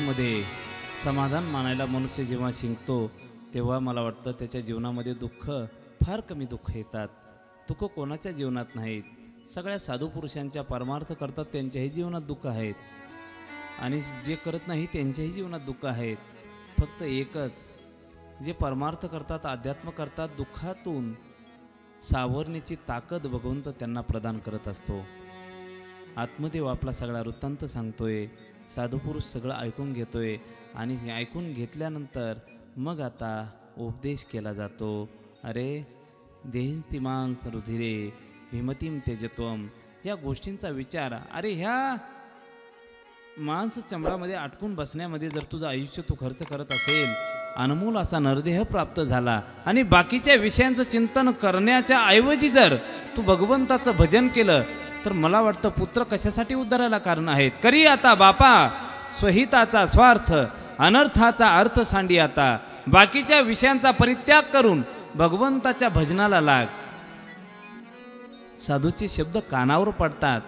जीवनामध्ये समाधान मानायला मनुष्य जेव्हा शिकतो तेव्हा मला वाटतं त्याच्या जीवनामध्ये दुःख फार कमी दुःख येतात. दुःख कोणाच्या जीवनात नाहीत. सगळ्या साधू पुरुषांच्या परमार्थ करतात त्यांच्याही जीवनात दुःख आहेत आणि जे करत नाही त्यांच्याही जीवनात दुःख आहेत. फक्त एकच, जे परमार्थ करतात, अध्यात्म करतात, दुःखातून सावरण्याची ताकद भगवंत त्यांना प्रदान करत असतो. आत्मदेव आपला सगळा वृत्तांत सांगतोय, साधुपुरुष सगळं ऐकून घेतोय आणि ऐकून घेतल्यानंतर मग आता उपदेश केला जातो. अरे देहिस्तिमां रुधिरे भीमतीम तेजत्वम, या गोष्टींचा विचार. अरे ह्या मांस चमडामध्ये अटकून बसण्यामध्ये जर तुझं आयुष्य तू खर्च करत असेल, अनमोल असा नरदेह प्राप्त झाला आणि बाकीच्या विषयांचं चिंतन करण्याच्या ऐवजी जर तू भगवंताचं भजन केलं तर मला वाटतं पुत्र कशासाठी उद्धाराला कारण आहेत. करी आता बापा स्वहिताचा स्वार्थ, अनर्थाचा अर्थ सांडी आता. बाकीच्या विषयांचा परित्याग करून भगवंताच्या भजनाला लाग. साधूचे शब्द कानावर पडतात,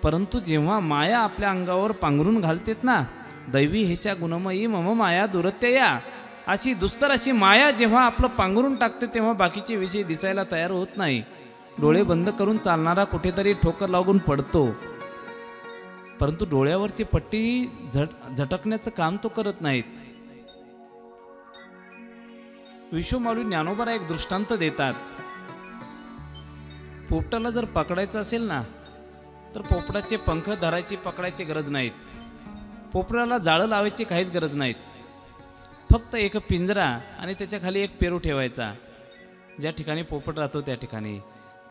परंतु जेव्हा माया आपल्या अंगावर पांघरून घालतेत ना, दैवी हेशा गुणमयी मम माया दुरत्यया, अशी दुस्तर अशी माया जेव्हा आपलं पांघरून टाकते तेव्हा बाकीचे विषय दिसायला तयार होत नाही. डोळे बंद करून चालणारा कुठेतरी ठोकर लागून पडतो, परंतु डोळ्यावरची पट्टी झटकण्याचं काम तो करत नाहीत. विश्वमाऊली ज्ञानोबा एक दृष्टांत देतात. पोपटाला जर पकडायचं असेल ना तर पोपटाचे पंख धरायची पकडायची गरज नाहीत. पोपटाला जाळं लावायची काहीच गरज नाहीत. फक्त एक पिंजरा आणि त्याच्या खाली एक पेरू ठेवायचा. ज्या ठिकाणी पोपट राहतो त्या ठिकाणी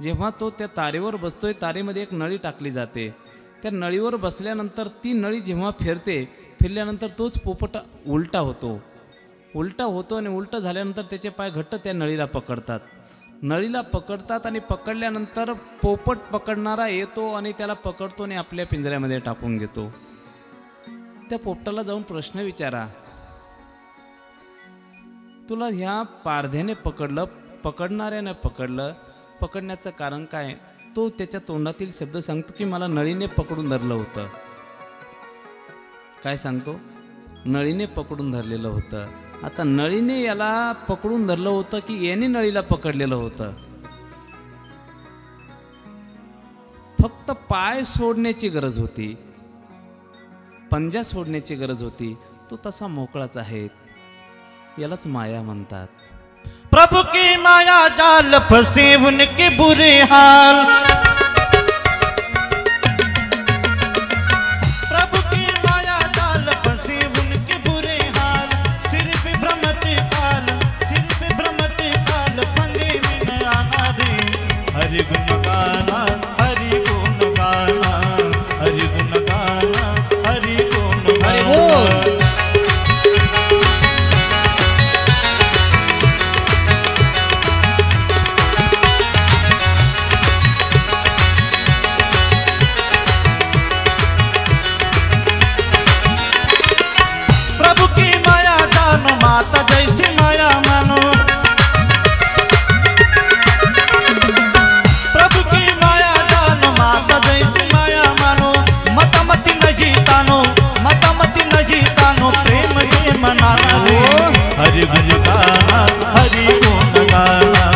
जेव्हा तो त्या तारेवर बसतोय, तारेमध्ये एक नळी टाकली जाते. त्या नळीवर बसल्यानंतर ती नळी जेव्हा फिरते, फिरल्यानंतर तोच पोपट उलटा होतो आणि उलटा झाल्यानंतर त्याचे पाय घट्ट त्या नळीला पकडतात आणि पकडल्यानंतर पोपट पकडणारा येतो आणि त्याला पकडतो आणि आपल्या पिंजऱ्यामध्ये टाकून घेतो. त्या पोपटाला जाऊन प्रश्न विचारा, तुला ह्या पारध्याने पकडलं, पकडणाऱ्याने पकडलं, पकडण्याचं कारण काय? तो त्याच्या तोंडातील शब्द सांगतो की मला नळीने पकडून धरलं होतं. काय सांगतो? नळीने पकडून धरलेलं होतं. आता नळीने याला पकडून धरलं होतं की याने नळीला पकडलेलं होतं? फक्त पाय सोडण्याची गरज होती, पंजा सोडण्याची गरज होती. तो तसा मोकळाच आहे. यालाच माया म्हणतात. प्रभु की माया जाल फंसे उनके बुरे हाल, प्रभु की माया जाल फंसे उनके बुरे हाल, सिर पे भ्रमते काल फंदे में न आना रे. हरि गुण गाना, हरि गुण गाना, हरि गुण गाना, हरि गुण गाना. माता जैसी माया मानो, प्रभु की माया जानो, माता जैसी माया मानो. मतामती नहीं तानो, मतामती नहीं तानो, प्रेम से मनाना रे. हरि गुण गाना, हरि गुण गाना,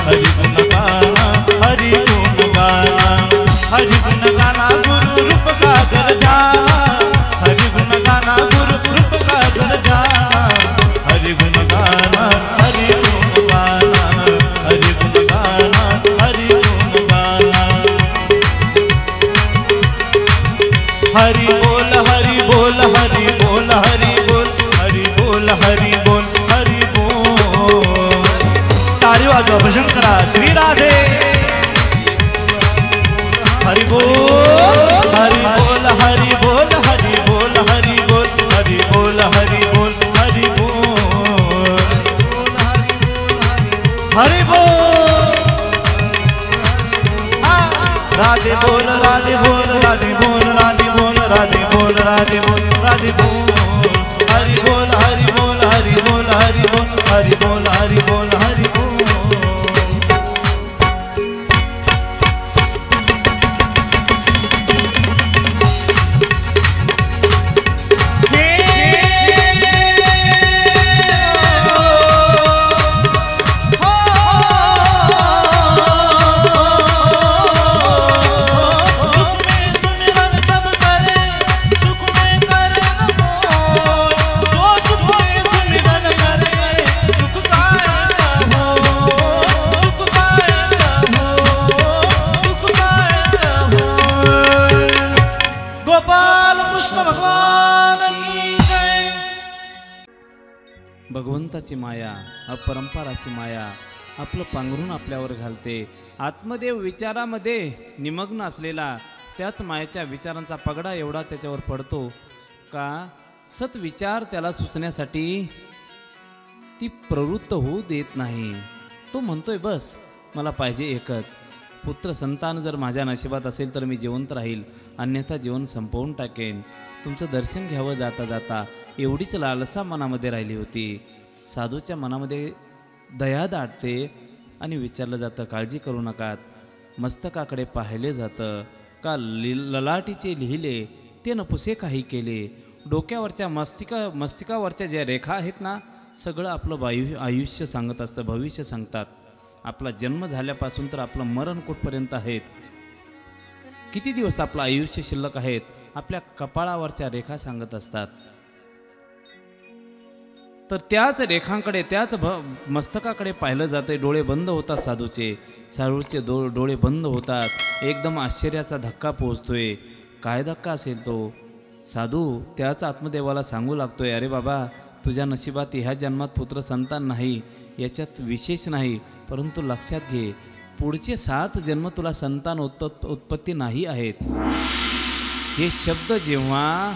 हरि गुण गाना, हरि गुण गाना, हरि गुण गाना गुरु रूप का घर जाना, हरि गुण गाना गुरु रूप का घर जाना. हरि गुण गाना, हरि गुण गाना, हरि गुण गाना, हरि गुण गाना. हरि बोल, हरि बोल, हरि बोल, हरि बोल, हरि बोल, हरि बोल, हरि बोल. ताली वाजवा, भजन करा. श्री राधे. हरि बोल, हरि बोल, हरि बोल, हरि बोल, हरि बोल, हरि बोल, हरि बोल, हरि बोल, हरि बोल. राधे बोल, राधे बोल, राधे बोल, राधे बोल, राधे बोल, राधे बोल, राधे बोल. हरि बोल, हरि बोल, हरि बोल, हरि बोल, हरि बोल, हरि बोल, हरि बोल. हे कृष्ण भगवान की जय. भगवंताची माया अपरंपार अशी माया आपलं पांघरून आपल्यावर घालते. आत्मदेव विचारामध्ये निमग्न असलेला त्याच मायेच्या विचारांचा पगडा एवढा त्याच्यावर पडतो का सत्विचार त्याला सुचण्यासाठी ती प्रवृत्त होऊ देत नाही. तो म्हणतोय बस मला पाहिजे एकच पुत्र संतान. जर माझ्या नशिबात असेल तर मी जिवंत राहील, अन्यथा जीवन संपवून टाकेन. तुमचं दर्शन घ्यावं जाता जाता एवढीच लालसा मनामध्ये राहिली होती. साधूच्या मनामध्ये दया दाटते आणि विचारलं जातं काळजी करू नका. मस्तकाकडे पाहिले जातं का ललाटीचे लिहिले ते नपुसे काही केले. डोक्यावरच्या मस्तिकावरच्या ज्या रेखा आहेत ना सगळं आपलं आयुष्य सांगत असतं, भविष्य सांगतात. आपला जन्म झाल्यापासून तर आपलं मरण कुठपर्यंत आहेत, किती दिवस आपलं आयुष्य शिल्लक आहेत, आपल्या कपाळावरच्या रेखा सांगत असतात. तर त्याच रेखांकडे त्याच मस्तकाकडे पाहिलं जाते. डोळे बंद होतात साधूचे डोळे बंद होतात. एकदम आश्चर्याचा धक्का पोहोचतोय. काय धक्का असेल तो? साधू त्याच आत्मदेवाला सांगू लागतोय अरे बाबा तुझ्या नशिबात ह्या जन्मात पुत्र संतान नाही, याच्यात विशेष नाही, परंतु लक्षात घे पुढचे 7 जन्म तुला संतान उत्पत्ती नाही आहेत. हे शब्द जेव्हा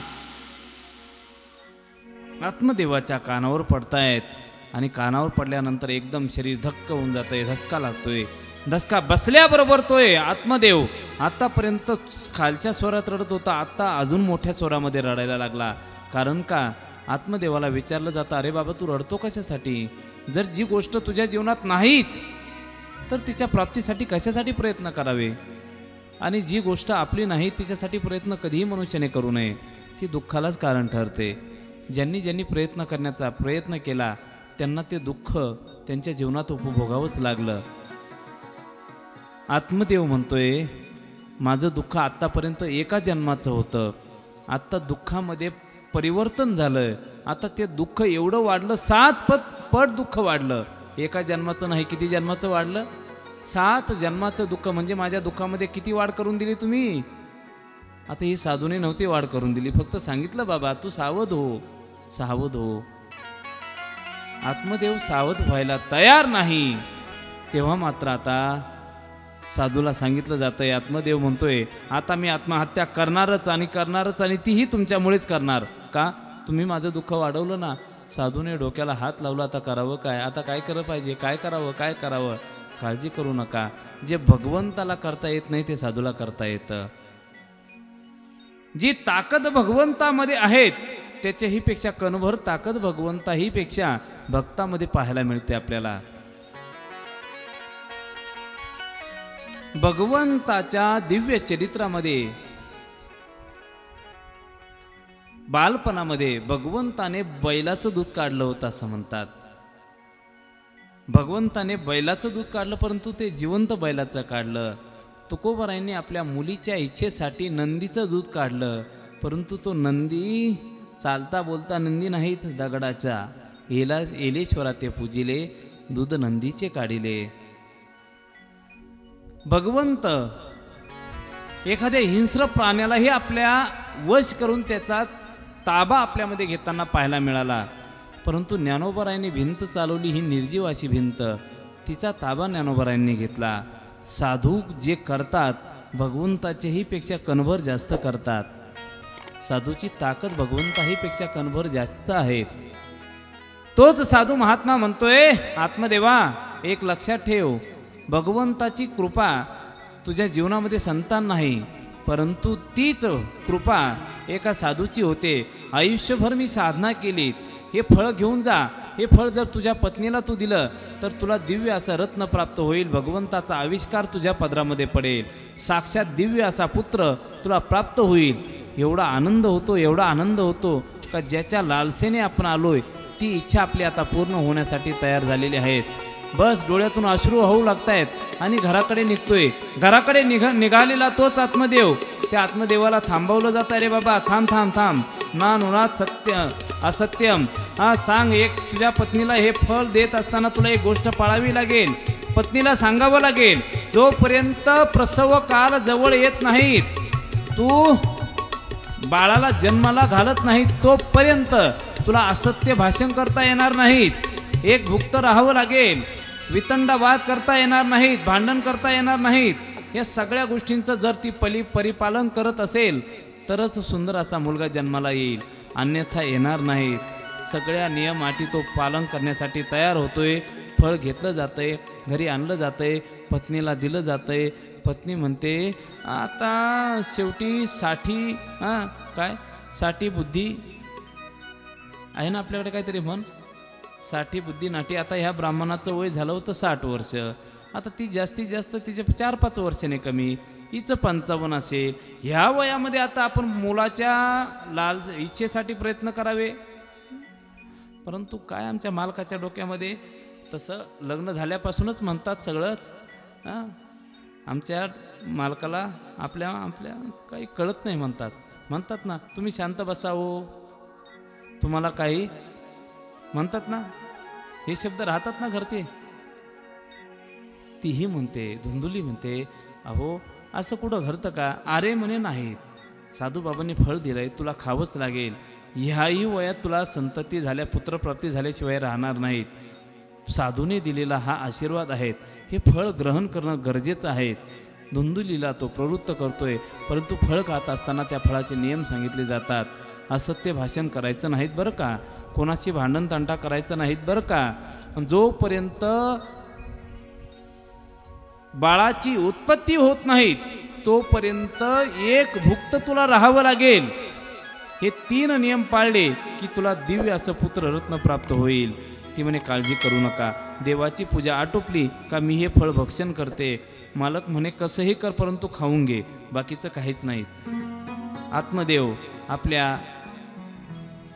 आत्मदेवाच्या कानावर पडतायत आणि कानावर पडल्यानंतर एकदम शरीर धक्क होऊन जातंय, धसका लागतोय. धसका बसल्याबरोबर तोय आत्मदेव आतापर्यंत खालच्या स्वरात रडत होता, आता अजून मोठ्या स्वरामध्ये रडायला लागला. कारण का आत्मदेवाला विचारलं जातं अरे बाबा तू रडतो कशासाठी? जर जी गोष्ट तुझ्या जीवनात नाहीच तर तिच्या प्राप्तीसाठी कशासाठी प्रयत्न करावे? आणि जी गोष्ट आपली नाही तिच्यासाठी प्रयत्न कधीही मनुष्याने करू नये, ती दुःखालाच कारण ठरते. ज्यांनी प्रयत्न करण्याचा प्रयत्न केला त्यांना ते दुःख त्यांच्या जीवनात उपभोगावंच लागलं. आत्मदेव म्हणतोय माझं दुःख आत्तापर्यंत एका जन्माचं होतं, आत्ता दुःखामध्ये परिवर्तन झालं. आता ते दुःख एवढं वाढलं, 7 पट दुःख वाढलं. एका जन्माचं नाही, किती जन्माचं वाढलं? 7 जन्माचं दुःख. म्हणजे माझ्या दुःखामध्ये किती वाढ करून दिली तुम्ही? आता ही साधूने नव्हती वाढ करून दिली, फक्त सांगितलं बाबा तू सावध हो. आत्मदेव सावध व्हायला तयार नाही. तेव्हा मात्र आता साधूला सांगितलं जातंय, आत्मदेव म्हणतोय आता मी आत्महत्या करणारच आणि तीही तुमच्यामुळेच करणार. का? तुम्ही माझं दुःख वाढवलं ना. साधूने डोक्याला हात लावला. आता करावं काय? आता काय केलं पाहिजे? काय करावं? काळजी करू नका. जे भगवंताला करता येत नाही ते साधूला करता येतं. जी ताकद भगवंतामध्ये आहेत त्याच्याही पेक्षा कणभर ताकद भगवंताही पेक्षा भक्तामध्ये पाहायला मिळते आपल्याला. भगवंताच्या दिव्य चरित्रामध्ये बालपणामध्ये भगवंताने बैलाचं दूध काढलं होतं असं म्हणतात. भगवंताने बैलाचं दूध काढलं, परंतु ते जिवंत बैलाचं काढलं. तुकोबारायांनी आपल्या मुलीच्या इच्छेसाठी नंदीचं दूध काढलं, परंतु तो नंदी चालता बोलता नंदी नाहीत, दगडाचा एलेश्वरा ते पूजिले, दूध नंदीचे काढिले. भगवंत एखाद्या हिंस्र प्राण्यालाही आपल्या वश करून त्याचा ताबा आपल्यामध्ये घेताना पाहायला मिळाला. परंतु ज्ञानोबारायांनी भिंत चालवली, ही निर्जीव अशी भिंत, तिचा ताबा ज्ञानोबारायांनी घेतला. साधू जे करतात भगवंताचेही पेक्षा कणभर जास्त करतात. साधूची ताकद भगवंताही पेक्षा कणभर जास्त आहेत. तोच साधू महात्मा म्हणतोय आत्मदेवा एक लक्षात ठेव, भगवंताची कृपा तुझ्या जीवनामध्ये संतान नाही, परंतु तीच कृपा एका साधूची होते. आयुष्यभर मी साधना केली, हे फळ घेऊन जा. हे फळ जर तुझ्या पत्नीला तू दिलं तर तुला दिव्य असा रत्न प्राप्त होईल. भगवंताचा आविष्कार तुझ्या पदरामध्ये पडेल. साक्षात दिव्य असा पुत्र तुला प्राप्त होईल. एवढा आनंद होतो का ज्याच्या लालसेने आपण आलोय ती इच्छा आपली आता पूर्ण होण्यासाठी तयार झालेली आहेत. बस डोळ्यातून अश्रू होऊ लागतायत आणि घराकडे निघतोय. घराकडे निघालेला तोच आत्मदेव, त्या आत्मदेवाला थांबवलं जातं. अरे बाबा थांब, ना नुनात सत्य असत्यम. सांग, एक तुझ्या पत्नीला हे फळ देत असताना तुला एक गोष्ट पाळावी लागेल. पत्नीला सांगावं लागेल, जोपर्यंत प्रसव काल जवळ येत नाहीत तू बाळाला जन्माला घालत नाही तोपर्यंत तुला असत्य भाषण करता येणार नाहीत, एक भुक्त राहावं लागेल, वितंडवाद करता येणार नाहीत, भांडण करता येणार नाहीत। या सगळ्या गोष्टींचं जर ती परिपालन करत असेल तरच सुंदर असा मुलगा जन्माला येईल, अन्यथा येणार नाहीत। सगळ्या नियम अटी तो पालन करण्यासाठी तयार होतोय, फळ घेतलं जातंय, घरी आणलं जातंय, पत्नीला दिलं जातंय। पत्नी म्हणते आता शेवटी साठी काय साठी बुद्धी आहे ना आपल्याकडे काहीतरी म्हण, साठी बुद्धी नाटी। आता ह्या ब्राह्मणाचं वय झालं होतं 60 वर्ष, आता ती जास्तीत जास्त तिचे 4-5 वर्षाने कमी, हिचं 55 असेल। ह्या वयामध्ये आता आपण मुलाच्या इच्छेसाठी प्रयत्न करावे, परंतु काय आमच्या मालकाच्या डोक्यामध्ये तसं लग्न झाल्यापासूनच म्हणतात सगळंच। आमच्या मालकाला आपल्या काही कळत नाही म्हणतात ना, तुम्ही शांत बसावं, तुम्हाला काही म्हणतात ना, हे शब्द राहतात ना घरचे। तीही म्हणते, धुंदुली म्हणते, अहो असं कुठं घडतं का? अरे म्हणे नाहीत, साधूबाबांनी फळ दिलंय, तुला खावंच लागेल, ह्याही वयात तुला संतती झाल्या, पुत्रप्राप्ती झाल्याशिवाय राहणार नाहीत, साधूने दिलेला हा आशीर्वाद आहेत, हे फळ ग्रहण करणं गरजेचं आहे। धुंदुलीला तो प्रवृत्त करतोय, परंतु फळ खात असताना त्या फळाचे नियम सांगितले जातात। असत्य भाषण करायचं नाहीत बरं का, कोणाशी भांडण तंटा करायचं नाहीत बरं का। जोपर्यंत बाळाची उत्पत्ती होत नाही तोपर्यंत एक भुक्त तुला राहावं लागेल। हे 3 नियम पाळले की तुला दिव्य असं पुत्ररत्न प्राप्त होईल। ती म्हणे काळजी करू नका, देवाची पूजा आटोपली का मी हे फळ भक्षण करते। मालक म्हणे कसंही कर परंतु खाऊन घे, बाकीचं काहीच नाही। आत्मदेव आपल्या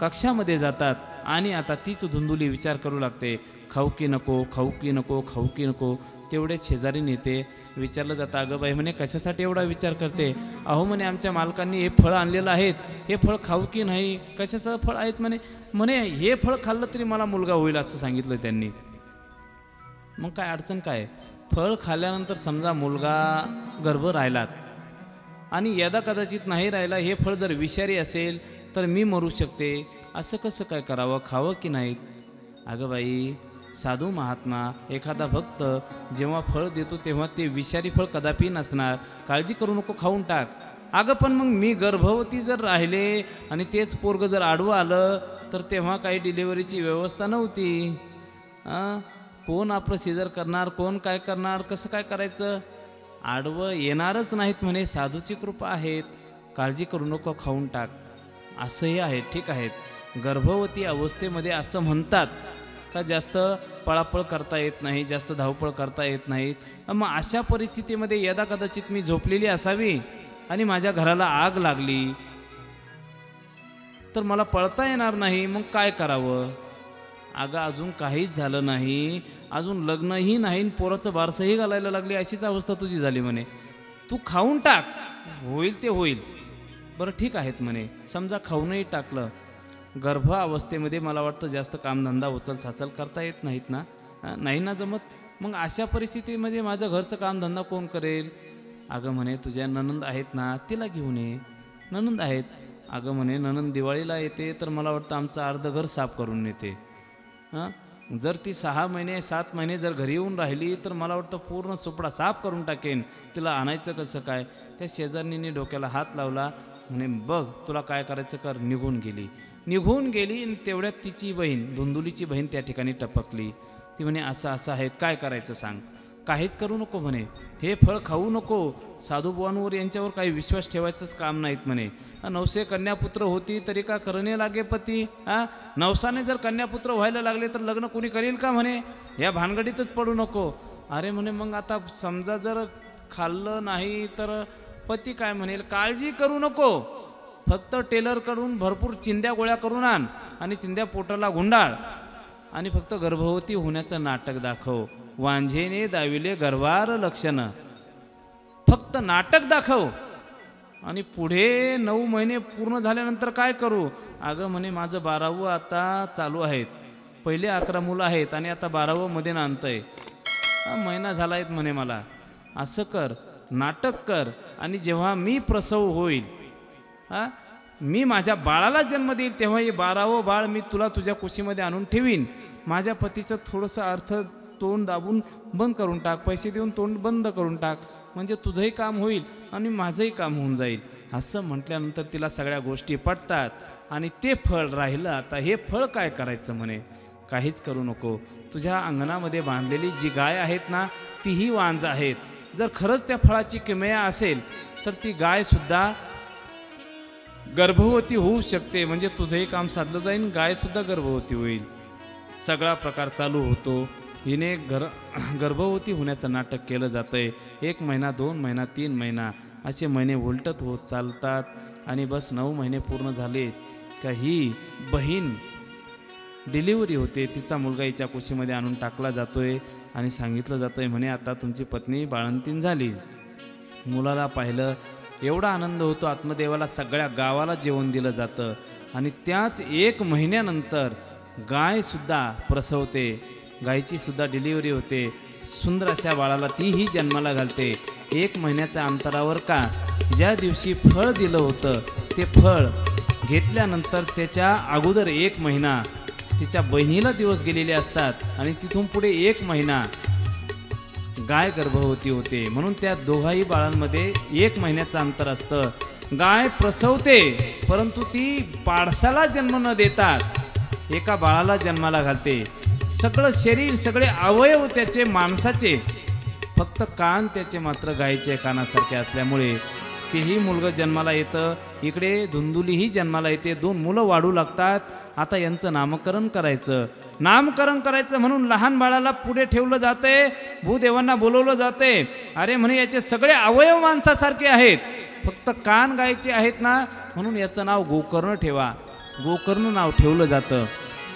कक्षामध्ये जातात आणि आता तीच धुंदुली विचार करू लागते, खाऊ की नको, खाऊ की नको, खाऊ की नको। तेवढे शेजारी नेते विचारलं जातं, अगं बाई म्हणे कशासाठी एवढा विचार करते? अहो म्हणे आमच्या मालकांनी हे फळ आणलेलं आहेत, हे फळ खाऊ की नाही? कशाचं फळ आहेत म्हणे हे फळ खाल्लं तरी मला मुलगा होईल असं सांगितलं त्यांनी। मग काय अडचण काय? फळ खाल्ल्यानंतर समजा मुलगा गर्भ राहिलात आणि यदा कदाचित नाही राहिला, हे फळ जर विषारी असेल तर मी मरू शकते, असं कसं काय करावं, खावं की नाहीत? अगं बाई, साधू महात्मा एखादा भक्त जेव्हा फळ देतो तेव्हा ते विषारी फळ कदापि नसणार, काळजी करू नको, खाऊन टाक। अगं पण मग मी गर्भवती जर राहिले आणि तेच पोरग जर आडवं आलं तर तेव्हा काही डिलिव्हरीची व्यवस्था नव्हती, कोण आपलं सीझर करणार, कोण काय करणार, कसं काय करायचं? आडवं येणारच नाहीत म्हणे, साधूची कृपा आहेत, काळजी करू नको, खाऊन टाक, असंही आहे। ठीक आहेत, गर्भवती अवस्थेमध्ये असं म्हणतात का जास्त पळापळ करता येत नाही, जास्त धावपळ करता येत नाहीत। मग अशा परिस्थितीमध्ये यदा कदाचित मी झोपलेली असावी आणि माझ्या घराला आग लागली तर मला पळता येणार नाही, मग काय करावं? अगं अजून काहीच झालं नाही, अजून लग्नही नाही, पोराचं बारसंही घालायला लागली, अशीच अवस्था तुझी झाली म्हणे, तू खाऊन टाक, होईल ते होईल। बरं ठीक आहेत म्हणे, समजा खाऊनही टाकलं, गर्भ अवस्थेमध्ये मला वाटतं जास्त कामधंदा उचल साचल करता येत नाहीत ना, नाही ना जमत, मग अशा परिस्थितीमध्ये माझं घरचं कामधंदा कोण करेल? अगं म्हणे तुझ्या नणंद आहेत ना, तिला घेऊन ये, नणंद आहेत। अगं म्हणे नणंद दिवाळीला येते तर मला वाटतं आमचं अर्ध घर साफ करून येते, जर ती 6 महिने 7 महिने जर घरी येऊन राहिली तर मला वाटतं पूर्ण सुपडा साफ करून टाकेन, तिला आणायचं कसं काय? त्या शेजारणीने डोक्याला हात लावला, म्हणे बघ तुला काय करायचं कर। निघून गेली आणि तेवढ्यात तिची बहीण, धुंदुलीची बहीण त्या ठिकाणी टपकली। ती म्हणे असं असं आहे, काय करायचं सांग? काहीच करू नको म्हणे, हे फळ खाऊ नको, साधूबुवांवर यांच्यावर काही विश्वास ठेवायचंच काम नाहीत म्हणे। 900 कन्यापुत्र होती तरी का करणे लागे पती, 900ने जर कन्यापुत्र व्हायला लागले तर लग्न कोणी करेल का म्हणे, या भानगडीतच पडू नको। अरे म्हणे मग आता समजा जर खाल्लं नाही तर पती काय म्हणेल? काळजी करू नको, फक्त टेलरकडून भरपूर चिंध्या गोळ्या करून आण आणि चिंध्या पोटाला गुंडाळ आणि फक्त गर्भवती होण्याचं नाटक दाखव। वांझेने दाविले गर्भार लक्षण, फक्त नाटक दाखव आणि पुढे 9 महिने पूर्ण झाल्यानंतर काय करू? अगं म्हणे माझं 12वं आता चालू आहेत, पहिले 11 मुलं आहेत आणि आता 12वं मध्ये आणतंय, महिना झाला आहेत म्हणे मला। असं कर, नाटक कर आणि जेव्हा मी प्रसव होईल मी माझ्या बाळाला जन्म देईल तेव्हा हे 12वं बाळ मी तुला तुझ्या कुशीमध्ये आणून ठेवीन. माझ्या पतीचं थोडंसं अर्थ तोंड दाबून बंद करून टाक, पैसे देऊन तोंड बंद करून टाक, म्हणजे तुझंही काम होईल आणि माझंही काम होऊन जाईल. असं म्हटल्यानंतर तिला सगळ्या गोष्टी पटतात आणि ते फळ राहिलं. आता हे फळ काय करायचं म्हणे, काहीच करू नको. तुझ्या अंगणामध्ये बांधलेली जी गाय आहेत ना तीही वांज आहेत. जर खरंच त्या फळाची किमया असेल तर ती गायसुद्धा गर्भवती होऊ शकते, म्हणजे तुझंही काम साधलं जाईल, गायसुद्धा गर्भवती होईल. सगळा प्रकार चालू होतो. हिने गर्भवती होण्याचं नाटक केलं जातंय. 1 महिना, 2 महिना, 3 महिना असे महिने उलटत होत चालतात आणि बस 9 महिने पूर्ण झाले का ही बहीण डिलिव्हरी होते. तिचा मुलगा हिच्या कुशीमध्ये आणून टाकला जातोय आणि सांगितलं जातंय म्हणे आता तुमची पत्नी बाळंतीण झाली. मुलाला पाहिलं, एवढा आनंद होतो. आत्मदेवाला सगळ्या गावाला जेवण दिलं जातं आणि त्याच 1 महिन्यानंतर गायसुद्धा प्रसवते. गायची सुद्धा डिलिव्हरी होते. सुंदर अशा बाळाला तीही जन्माला घालते. 1 महिन्याच्या अंतरावर का ज्या दिवशी फळ दिलं होतं ते फळ घेतल्यानंतर त्याच्या अगोदर 1 महिना तिच्या बहिणीला दिवस गेलेले असतात आणि तिथून पुढे 1 महिना गाय गर्भवती होते. म्हणून त्या दोघाही बाळांमध्ये 1 महिन्याचं अंतर असतं. गाय प्रसवते परंतु ती पाडसाला जन्म न देतात एका बाळाला जन्माला घालते. सगळं शरीर, सगळे अवयव त्याचे माणसाचे, फक्त कान त्याचे मात्र गायीचे कानासारखे असल्यामुळे तेही मुलगा जन्माला येतं. इकडे धुंदुलीही जन्माला येते. 2 मुलं वाढू लागतात. आता यांचं नामकरण करायचं. नामकरण करायचं म्हणून लहान बाळाला पुढे ठेवलं जाते. भूदेवांना बोलवलं जाते. अरे म्हणे याचे सगळे अवयव माणसासारखे आहेत, फक्त कान गायचे आहेत ना, म्हणून याचं नाव गोकर्ण ठेवा. गोकर्ण नाव ठेवलं जातं.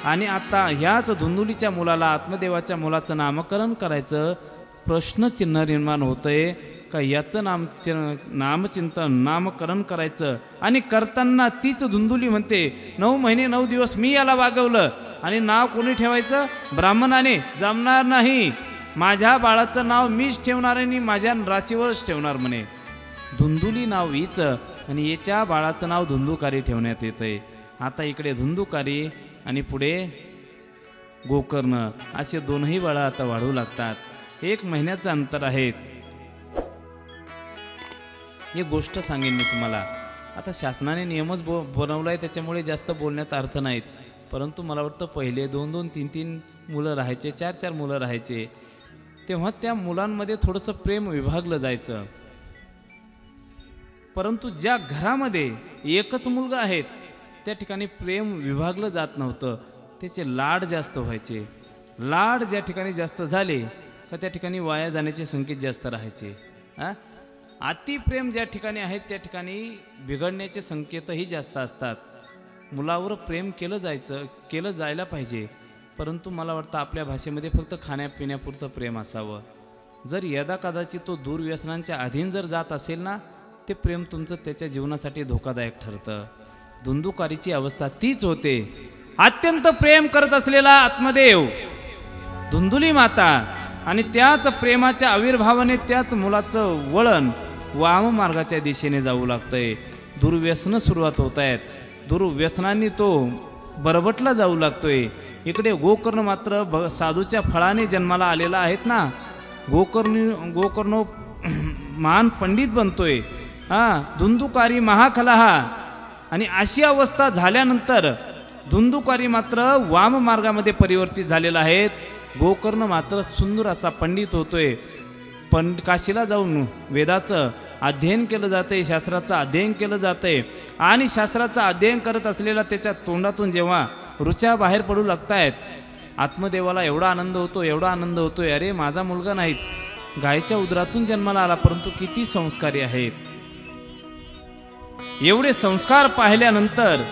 आणि आता ह्याच धुंदुलीच्या मुलाला, आत्मदेवाच्या मुलाचं नामकरण करायचं. प्रश्नचिन्ह निर्माण होतंय का याचं नामचिंतन, नामकरण करायचं. आणि करताना तीच धुंदुली म्हणते 9 महिने 9 दिवस मी याला वागवलं आणि नाव कोणी ठेवायचं? ब्राह्मणाने. जमणार नाही. माझ्या बाळाचं नाव मीच ठेवणार आणि माझ्या राशीवरच ठेवणार म्हणे. धुंदुली नाव हीच आणि याच्या बाळाचं नाव धुंदुकारी ठेवण्यात येतंय. आता इकडे धुंदुकारी आणि पुढे गोकर्ण असे 2ही बाळं आता वाढू लागतात. 1 महिन्याचं अंतर आहेत. एक गोष्ट सांगेन मी तुम्हाला. आता शासनाने नियमच बनवला आहे त्याच्यामुळे जास्त बोलण्यात अर्थ नाहीत. परंतु मला वाटतं पहिले 2-2, 3-3 मुलं राहायचे, 4-4 मुलं राहायचे. तेव्हा त्या मुलांमध्ये थोडंसं प्रेम विभागलं जायचं. परंतु ज्या घरामध्ये एकच मुलगा आहेत त्या ठिकाणी प्रेम विभागलं जात नव्हतं. त्याचे लाड जास्त व्हायचे. लाड ज्या ठिकाणी जास्त झाले का त्या ठिकाणी वाया जाण्याचे संकेत जास्त राहायचे. अतिप्रेम ज्या ठिकाणी आहेत त्या ठिकाणी बिघडण्याचे संकेतही जास्त असतात. मुलावर प्रेम केलं जायला पाहिजे. परंतु मला वाटतं आपल्या भाषेमध्ये फक्त खाण्यापिण्यापुरतं प्रेम असावं. जर यदा कदाचित तो दुर्व्यसनांच्या अधीन जर जात असेल ना, ते प्रेम तुमचं त्याच्या जीवनासाठी धोकादायक ठरतं. धुंदुकारीची अवस्था तीच होते. अत्यंत प्रेम करत असलेला आत्मदेव, धुंदुली माता आणि त्याच प्रेमाच्या आविर्भावाने त्याच मुलाचं वळण वाममार्गाच्या दिशेने जाऊ लागतंय. दुर्व्यसनं सुरुवात होत आहेत. दुर्व्यसनांनी तो बरबटला जाऊ लागतोय. इकडे गोकर्ण मात्र साधूच्या फळाने जन्माला आलेला आहेत ना. गोकर्ण महान पंडित बनतोय. धुंदुकारी महाकलहा. आणि अशी अवस्था झाल्यानंतर धुंदुकारी मात्र वाममार्गामध्ये परिवर्तित झालेला आहेत. गोकर्ण मात्र सुंदर असा पंडित होतोय. काशीला जाऊन वेदाचं अध्ययन केलं जाते, शास्त्राचं अध्ययन केलं जाते. आणि शास्त्राचं अध्ययन करत असलेला त्याच्या तोंडातून जेव्हा रुचा बाहेर पडू लागतायत, आत्मदेवाला एवढा आनंद होतोय. अरे माझा मुलगा नाहीत, गायच्या उदरातून जन्माला आला, परंतु किती संस्कारी आहेत. एवढे संस्कार पाहिल्यानंतर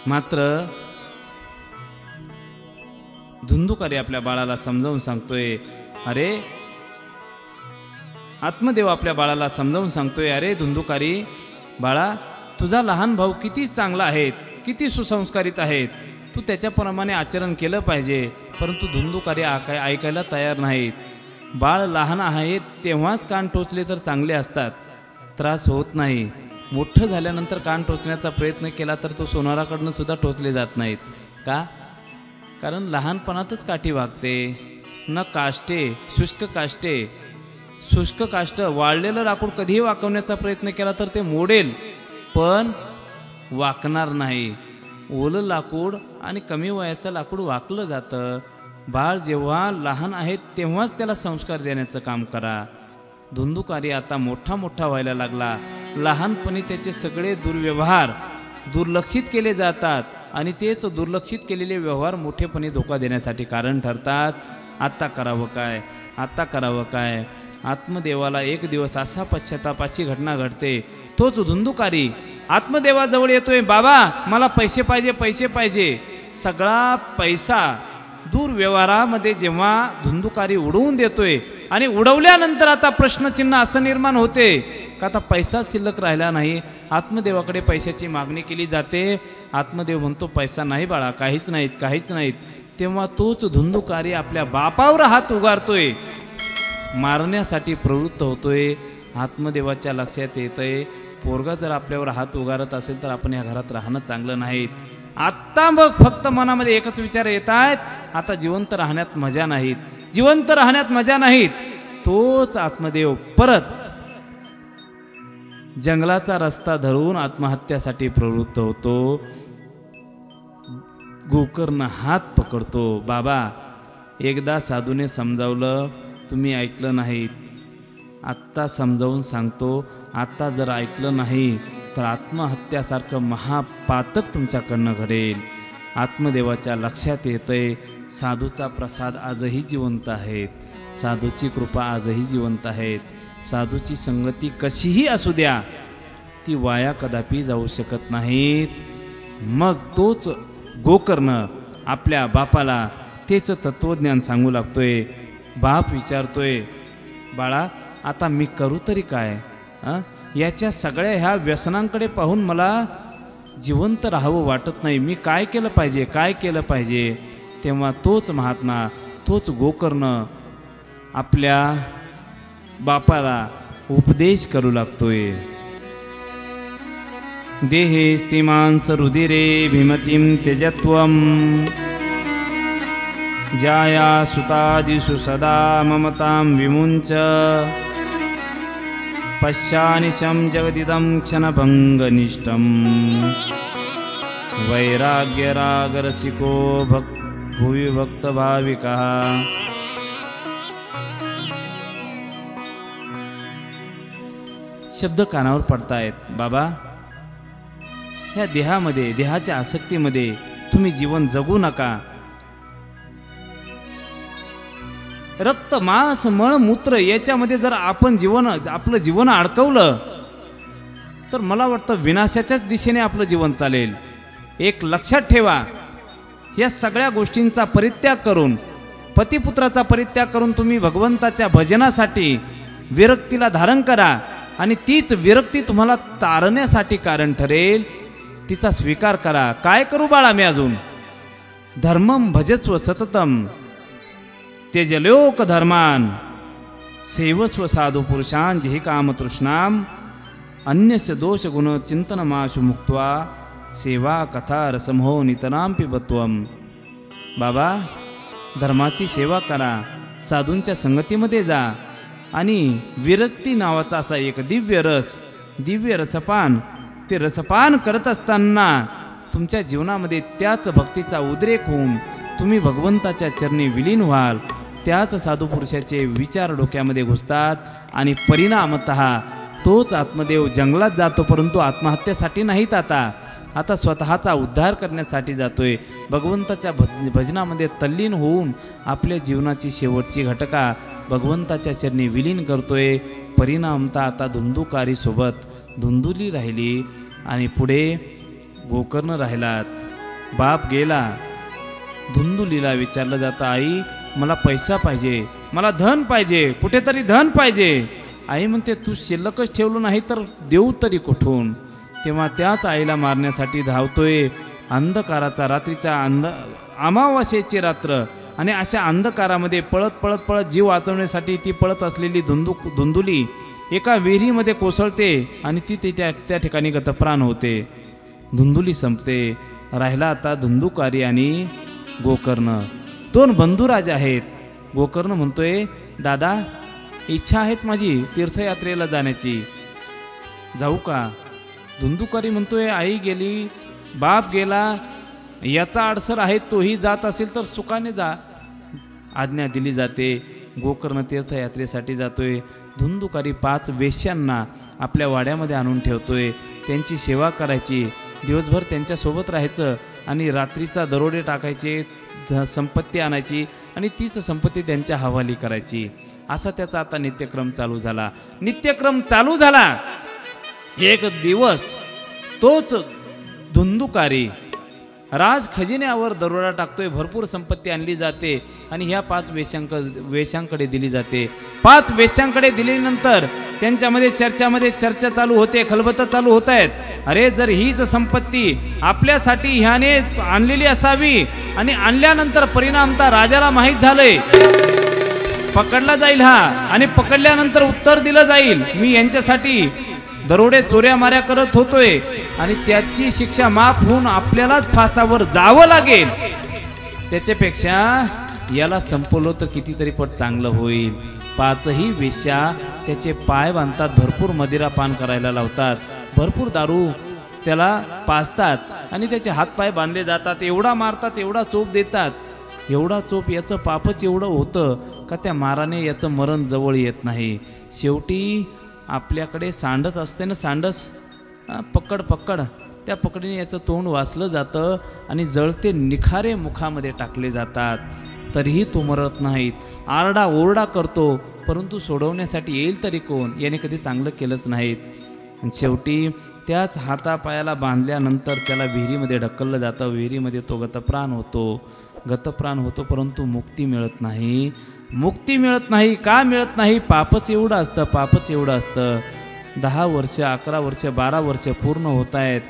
मात्र धुंदुकारी आपल्या बाळाला समजावून सांगतोय. अरे आत्मदेव आपल्या बाळाला समजावून सांगतोय, अरे धुंदुकारी बाळा, तुझा लहान भाऊ किती चांगला आहे, किती सुसंस्कारित आहेत, तू त्याच्याप्रमाणे आचरण केलं पाहिजे. परंतु धुंदुकारी ऐकायला तयार नाहीत. बाळ लहान आहे तेव्हाच कान टोचले तर चांगले असतात. त्रास होत नाही. मोठं झाल्यानंतर कान टोचण्याचा प्रयत्न केला तर तो सोनाराकडनं सुद्धा टोचले जात नाहीत. का? कारण लहानपणातच काठी वागते. न काष्टे शुष्क काष्टे, शुष्क काष्ट वाळलेलं लाकूड कधीही वाकवण्याचा प्रयत्न केला तर ते मोडेल पण वाकणार नाही. ओलं लाकूड आणि कमी वयाचं लाकूड वाकलं जातं. बाळ जेव्हा लहान आहे तेव्हाच त्याला संस्कार देण्याचं काम करा. धुंदुकारी आता मोठा मोठा व्हायला लागला. लहानपणी त्याचे सगळे दुर्व्यवहार दुर्लक्षित केले जातात आणि तेच दुर्लक्षित केलेले व्यवहार मोठेपणी धोका देण्यासाठी कारण ठरतात. आत्ता करावं काय? आत्ता करावं काय? आत्मदेवाला एक दिवस असा पश्चातापाची घटना घडते. तोच धुंदुकारी आत्मदेवाजवळ येतोय, बाबा मला पैसे पाहिजे, पैसे पाहिजे. सगळा पैसा दुर्व्यवहारामध्ये जेव्हा धुंदुकारी उडवून देतोय आणि उडवल्यानंतर आता प्रश्नचिन्ह असं निर्माण होते का आता पैसा शिल्लक राहिला नाही. आत्मदेवाकडे पैशाची मागणी केली जाते. आत्मदेव म्हणतो पैसा नाही बाळा, काहीच नाहीत, काहीच नाहीत. तेव्हा तोच धुंदुकारी आपल्या बापावर हात उगारतोय, मारण्यासाठी प्रवृत्त होतोय. आत्मदेवाच्या लक्षात येतंय पोरगा जर आपल्यावर हात उगारत असेल तर आपण या घरात राहणं चांगलं नाहीत. आत्ता मग फक्त मनामध्ये एकच विचार येत आहेत, आता जिवंत राहण्यात मजा नाहीत, जिवंत राहण्यात मजा नाहीत. तोच आत्मदेव परत जंगलाचा रस्ता धरून आत्महत्यासाठी प्रवृत्त होतो. गोकर्ण हात पकडतो. बाबा एकदा साधूने समजावलं, तुम्ही ऐकलं नाहीत. आत्ता समजावून सांगतो, आत्ता जर ऐकलं नाही तर आत्महत्यासारखं महापातक तुमच्याकडनं घडेल. आत्मदेवाच्या लक्षात येतंय साधूचा प्रसाद आजही जिवंत आहेत, साधूची कृपा आजही जिवंत आहेत. साधूची संगती कशीही असू द्या ती वाया कदापि जाऊ शकत नाहीत. मग तोच गोकर्ण आपल्या बापाला तेच तत्वज्ञान सांगू लागतोय. बाप विचारतोय, बाळा आता मी करू तरी काय? याच्या सगळ्या ह्या व्यसनांकडे पाहून मला जिवंत राहावं वाटत नाही. मी काय केलं पाहिजे, काय केलं पाहिजे? तेव्हा तोच महात्मा, तोच गोकर्ण आपल्या बापाला उपदेश करू लागतोय. देहे स्तिमांस रुधिरे भीमतीं त्यजत्वं जाया सुतादिषु सदा ममतां विमुञ्च पश्यानिशं जगदिदं क्षणभङ्गनिष्ठं वैराग्यरागरसिको भुवि भक्तभाविकः. शब्द कानावर पडतायत. बाबा ह्या देहामध्ये, देहाच्या आसक्तीमध्ये तुम्ही जीवन जगू नका. रक्त मांस मळ मूत्र याच्यामध्ये जर आपण आपलं जीवन अडकवलं तर मला वाटतं विनाशाच्याच दिशेने आपलं जीवन चालेल. एक लक्षात ठेवा, या सगळ्या गोष्टींचा परित्याग करून, पतिपुत्राचा परित्याग करून तुम्ही भगवंताच्या भजनासाठी विरक्तीला धारण करा आणि तीच विरक्ती तुम्हाला तारण्यासाठी कारण ठरेल. तिचा स्वीकार करा. काय करू बाळा मी अजून? धर्मं भजस्व सततम त्यजलोक धर्मान सेवस्व साधु पुरुषां जेहि कामतृष्णाम अन्यस्य दोष गुण चिंतनमाशु मुक्त्वा सेवा कथा रसमहो नितराम पिबत्वम. बाबा धर्माची सेवा करा, साधूंच्या संगतीमध्ये जा आणि विरक्ती नावाचा असा एक दिव्य रसपान, ते रसपान करत असताना तुमच्या जीवनामध्ये त्याच भक्तीचा उद्रेक होऊन तुम्ही भगवंताच्या चरणी विलीन व्हाल. त्याच साधू पुरुषाचे विचार डोक्यामध्ये घुसतात आणि परिणामतः तोच आत्मदेव जंगलात जातो, परंतु आत्महत्येसाठी नाहीत. आता स्वतःचा उद्धार करण्यासाठी जातोय. भगवंताच्या भजनामध्ये तल्लीन होऊन आपल्या जीवनाची शेवटची घटका भगवंताच्या चरणी विलीन करतोय. परिणामतः आता धुंदुकारीसोबत धुंदुली राहिली आणि पुढे गोकर्ण राहिलात. बाप गेला. धुंदुलीला विचारलं जातं, आई मला पैसा पाहिजे, मला धन पाहिजे, कुठेतरी धन पाहिजे. आई म्हणते तू शिल्लकच ठेवलं नाही तर देऊ तरी कुठून? तेव्हा त्याच आईला मारण्यासाठी धावतोय. अंधकाराचा रात्रीचा अमावास्येची रात्र आणि अशा अंधकारामध्ये पळत जीव वाचवण्यासाठी ती पळत असलेली धुंदुली एका विहिरीमध्ये कोसळते आणि ती त्या ठिकाणी गतप्राण होते. धुंदुली संपते. राहिला आता धुंदुकारी आणि गोकर्ण. दोन बंधुराज आहेत. गोकर्ण म्हणतोय, दादा इच्छा आहेत माझी तीर्थयात्रेला जाण्याची, जाऊ का? धुंदुकारी म्हणतोय, आई गेली, बाप गेला, याचा अडसर आहे, तोही जात असेल तर सुखाने जा. आज्ञा दिली जाते. गोकर्ण तीर्थयात्रेसाठी जातोय. धुंदुकारी 5 वेश्यांना आपल्या वाड्यामध्ये आणून ठेवतोय. त्यांची सेवा करायची, दिवसभर त्यांच्यासोबत राहायचं आणि रात्रीचा दरोडे टाकायचे, संपत्ती आणायची आणि तीच संपत्ती त्यांच्या हवाली करायची. असा त्याचा आता नित्यक्रम चालू झाला. नित्यक्रम चालू झाला. एक दिवस तोच धुंदुकारी राज खजिन्यावर दरोडा टाकतोय. भरपूर संपत्ती आणली जाते आणि ह्या 5 वेश्यांकडे दिली जाते. 5 वेश्यांकडे दिल्यानंतर त्यांच्यामध्ये चर्चा चालू होते, खलबतं चालू होत आहेत. अरे जर हीच संपत्ती आपल्यासाठी ह्याने आणलेली असावी आणि आणल्यानंतर परिणामता राजाला माहीत झालंय, पकडला जाईल हा आणि पकडल्यानंतर उत्तर दिलं जाईल, मी यांच्यासाठी दरोडे चोऱ्या माऱ्या करत होतोय आणि त्याची शिक्षा माफ होऊन आपल्यालाच फासावर जावं लागेल, त्याच्यापेक्षा याला संपवलं तर कितीतरी पट चांगलं होईल. 5ही वेश्या त्याचे पाय बांधतात, भरपूर मदिरा पान करायला लावतात, भरपूर दारू त्याला पाजतात आणि त्याचे हातपाय बांधले जातात. एवढा मारतात, एवढा चोप देतात, एवढा चोप, याचं पापच एवढं होतं का त्या माराने याचं मरण जवळ येत नाही. शेवटी आपल्याकडे सांडत असते ना, सांडस, पकड, त्या पकडीने याचं तोंड वाचलं जातं आणि जळते निखारे मुखामध्ये टाकले जातात. तरीही तो मरत नाहीत. आरडा ओरडा करतो, परंतु सोडवण्यासाठी येईल तरी कोण, याने कधी चांगलं केलंच नाहीत. शेवटी त्याच हातापायाला बांधल्यानंतर त्याला विहिरीमध्ये ढकललं जातं. विहिरीमध्ये तो गतप्राण होतो, परंतु मुक्ती मिळत नाही. का मिळत नाही? पापच एवढं असतं. 10 वर्ष, 11 वर्ष, 12 वर्ष पूर्ण होत आहेत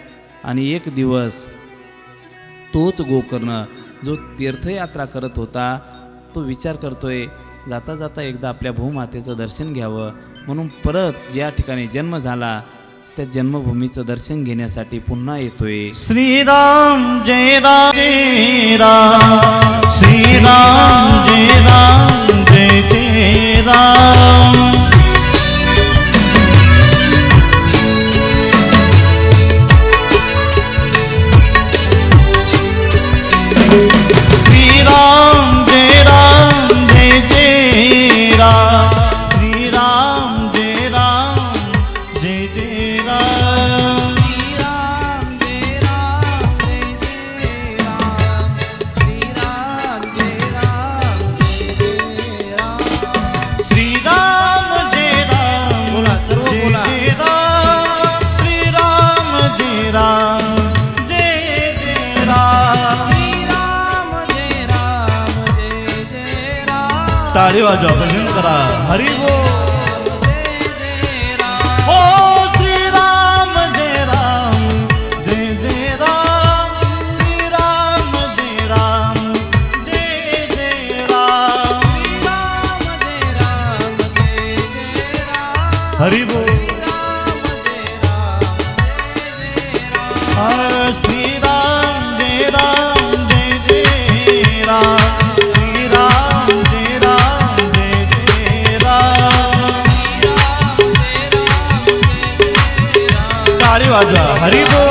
आणि एक दिवस तोच गोकर्ण जो तीर्थयात्रा करत होता तो विचार करतोय, जाता जाता एकदा आपल्या भूमातेचं दर्शन घ्यावं म्हणून परत ज्या ठिकाणी जन्म झाला त्या जन्मभूमीचं दर्शन घेण्यासाठी पुन्हा येतोय. श्रीराम जय राम जय राम, श्रीराम जय राम जय जय राम. श्रीराम जय राम जय जय राम, श्रीराम जय राम जय जय राम. श्रीराम जय राम जय जय राम, श्रीराम जय राम जय जय राम. श्रीराम जय राम बोला, सर्व बोला. जय राम, श्रीराम जय राम जय जय राम. टाळी वाजवा, भजन करा, हरी बोल. हो श्रीराम जय राम जय जय राम, श्रीराम जय राम जय जय राम. हरी बोल. श्रीराम जय राम जय जय राम, श्रीराम जय राम जय जय राम. टाळी वाजवा, हरी बोल.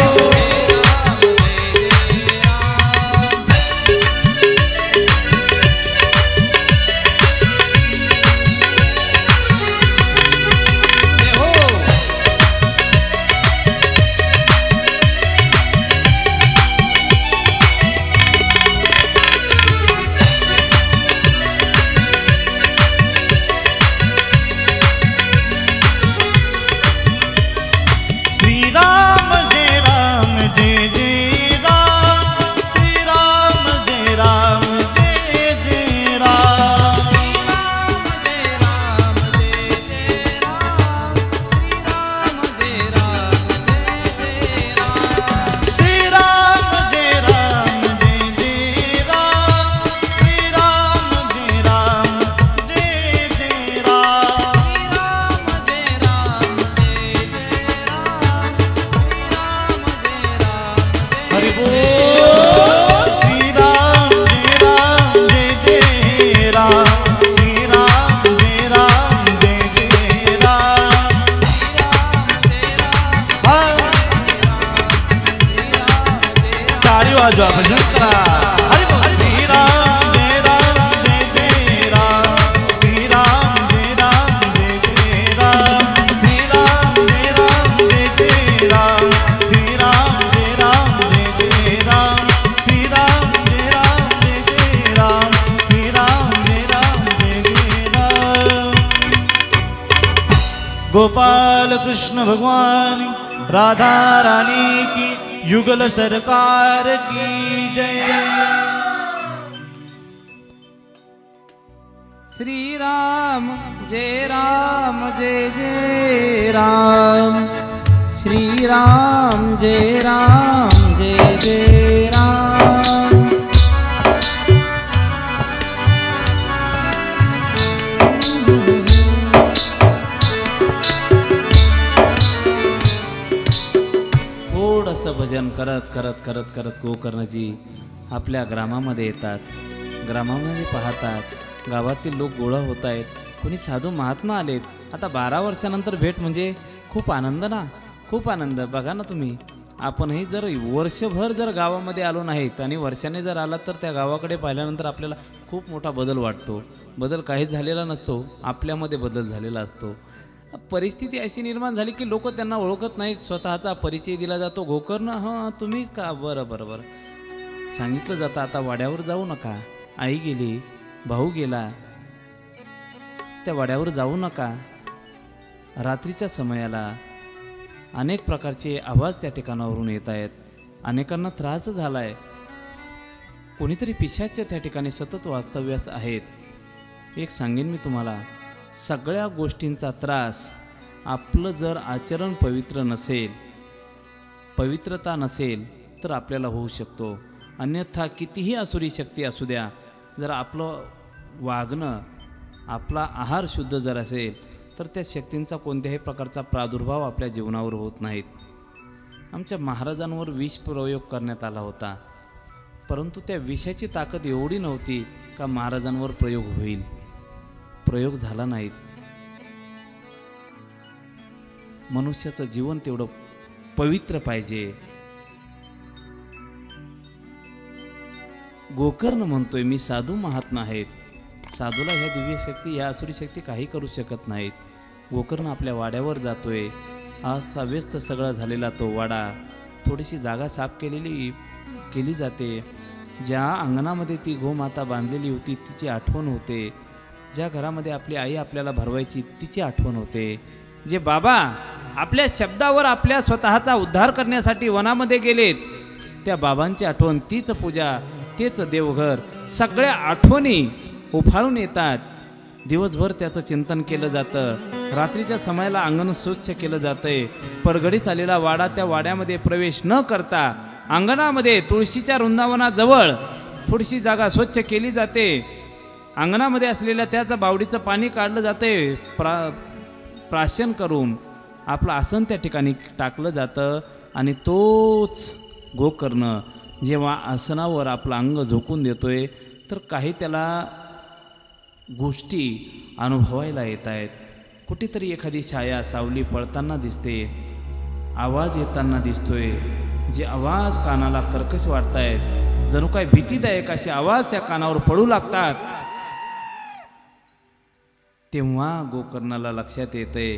श्रीराम जय राम वाजवा भजन करा हरी बोल श्रीराम जय राम जय जय राम श्रीराम जय राम जय जय राम श्रीराम जय राम जय जय राम श्रीराम जय राम जय जय राम श्रीराम जय राम जय जय राम श्रीराम जय राम जय जय राम। गोपाल कृष्ण भगवान राधा रानी की युगल सरकार की जय। श्री राम जय जय राम श्री राम जय जय राम। थोडंसं भजन करत करत करत करत गोकर्णजी आपल्या ग्रामामध्ये येतात. ग्रामामध्ये पाहतात गावातील लोक गोळा होत आहेत. कोणी साधू महात्मा आलेत. आता 12 वर्षानंतर भेट म्हणजे खूप आनंद ना, खूप आनंद. बघा ना तुम्ही, आपणही जर वर्षभर जर गावामध्ये आलो नाहीत आणि वर्षाने जर आलात तर त्या गावाकडे पाहिल्यानंतर आपल्याला खूप मोठा बदल वाटतो. बदल काहीच झालेला नसतो, आपल्यामध्ये बदल झालेला असतो. परिस्थिती अशी निर्माण झाली की लोक त्यांना ओळखत नाहीत. स्वतःचा परिचय दिला जातो. गोकर्ण, हां तुम्हीच का? बरं बरं बरं. सांगितलं जातं आता वाड्यावर जाऊ नका. आई गेली, भाऊ गेला, त्या वाड्यावर जाऊ नका. रात्रीच्या समयाला अनेक प्रकारचे आवाज त्या ठिकाणावरून येत आहेत. अनेकांना त्रास झाला आहे. कोणीतरी पिशाच त्या ठिकाणी सतत वास्तव्यास आहेत. एक सांगेन मी तुम्हाला, सगळ्या गोष्टींचा त्रास आपलं जर आचरण पवित्र नसेल, पवित्रता नसेल तर आपल्याला होऊ शकतो. अन्यथा कितीही आसुरी शक्ती असू द्या, जर आपलं वागणं, आपला आहार शुद्ध जर असेल तर त्या शक्तींचा कोणत्याही प्रकारचा प्रादुर्भाव आपल्या जीवनावर होत नाहीत. आमच्या महाराजांवर विष प्रयोग करण्यात आला होता, परंतु त्या विषाची ताकद एवढी नव्हती का महाराजांवर प्रयोग होईल. प्रयोग झाला नाहीत. मनुष्याचं जीवन तेवढं पवित्र पाहिजे. गोकर्ण म्हणतोय मी साधू महात्मा आहेत. साधूला ह्या दिव्य शक्ती, ह्या आसुरी शक्ती काही करू शकत नाहीत. गोकर्ण आपल्या वाड्यावर जातोय. आज व्यस्त सगळा झालेला तो वाडा, थोडीशी जागा साफ केली जाते. ज्या अंगणामध्ये ती गोमाता बांधलेली होती तिची आठवण होते. ज्या घरामध्ये आपली आई आपल्याला भरवायची तिची आठवण होते. जे बाबा आपल्या शब्दावर आपल्या स्वतःचा उद्धार करण्यासाठी वनामध्ये गेलेत, त्या बाबांची आठवण, तीच पूजा, तेच देवघर, सगळ्या आठवणी उफाळून येतात. दिवसभर त्याचं चिंतन केलं जातं. रात्रीच्या समयाला अंगण स्वच्छ केलं जातंय. परगडीस आलेला वाडा, त्या वाड्यामध्ये प्रवेश न करता अंगणामध्ये तुळशीच्या वृंदावनाजवळ थोडीशी जागा स्वच्छ केली जाते. अंगणामध्ये असलेल्या त्याचं बावडीचं पाणी काढलं जाते. प्राशन करून आपलं आसन त्या ठिकाणी टाकलं जातं. आणि तोच गोकर्ण जेव्हा आसनावर आपलं अंग झोकून देतोय तर काही त्याला गोष्टी अनुभवायला येत आहेत. कुठेतरी एखादी छाया, सावली पळताना दिसते. आवाज येताना दिसतोय. जे आवाज कानाला कर्कश वाटतायत, जणू काय भीतीदायक असे आवाज त्या कानावर पडू लागतात. तेव्हा गोकर्णाला लक्षात येतंय,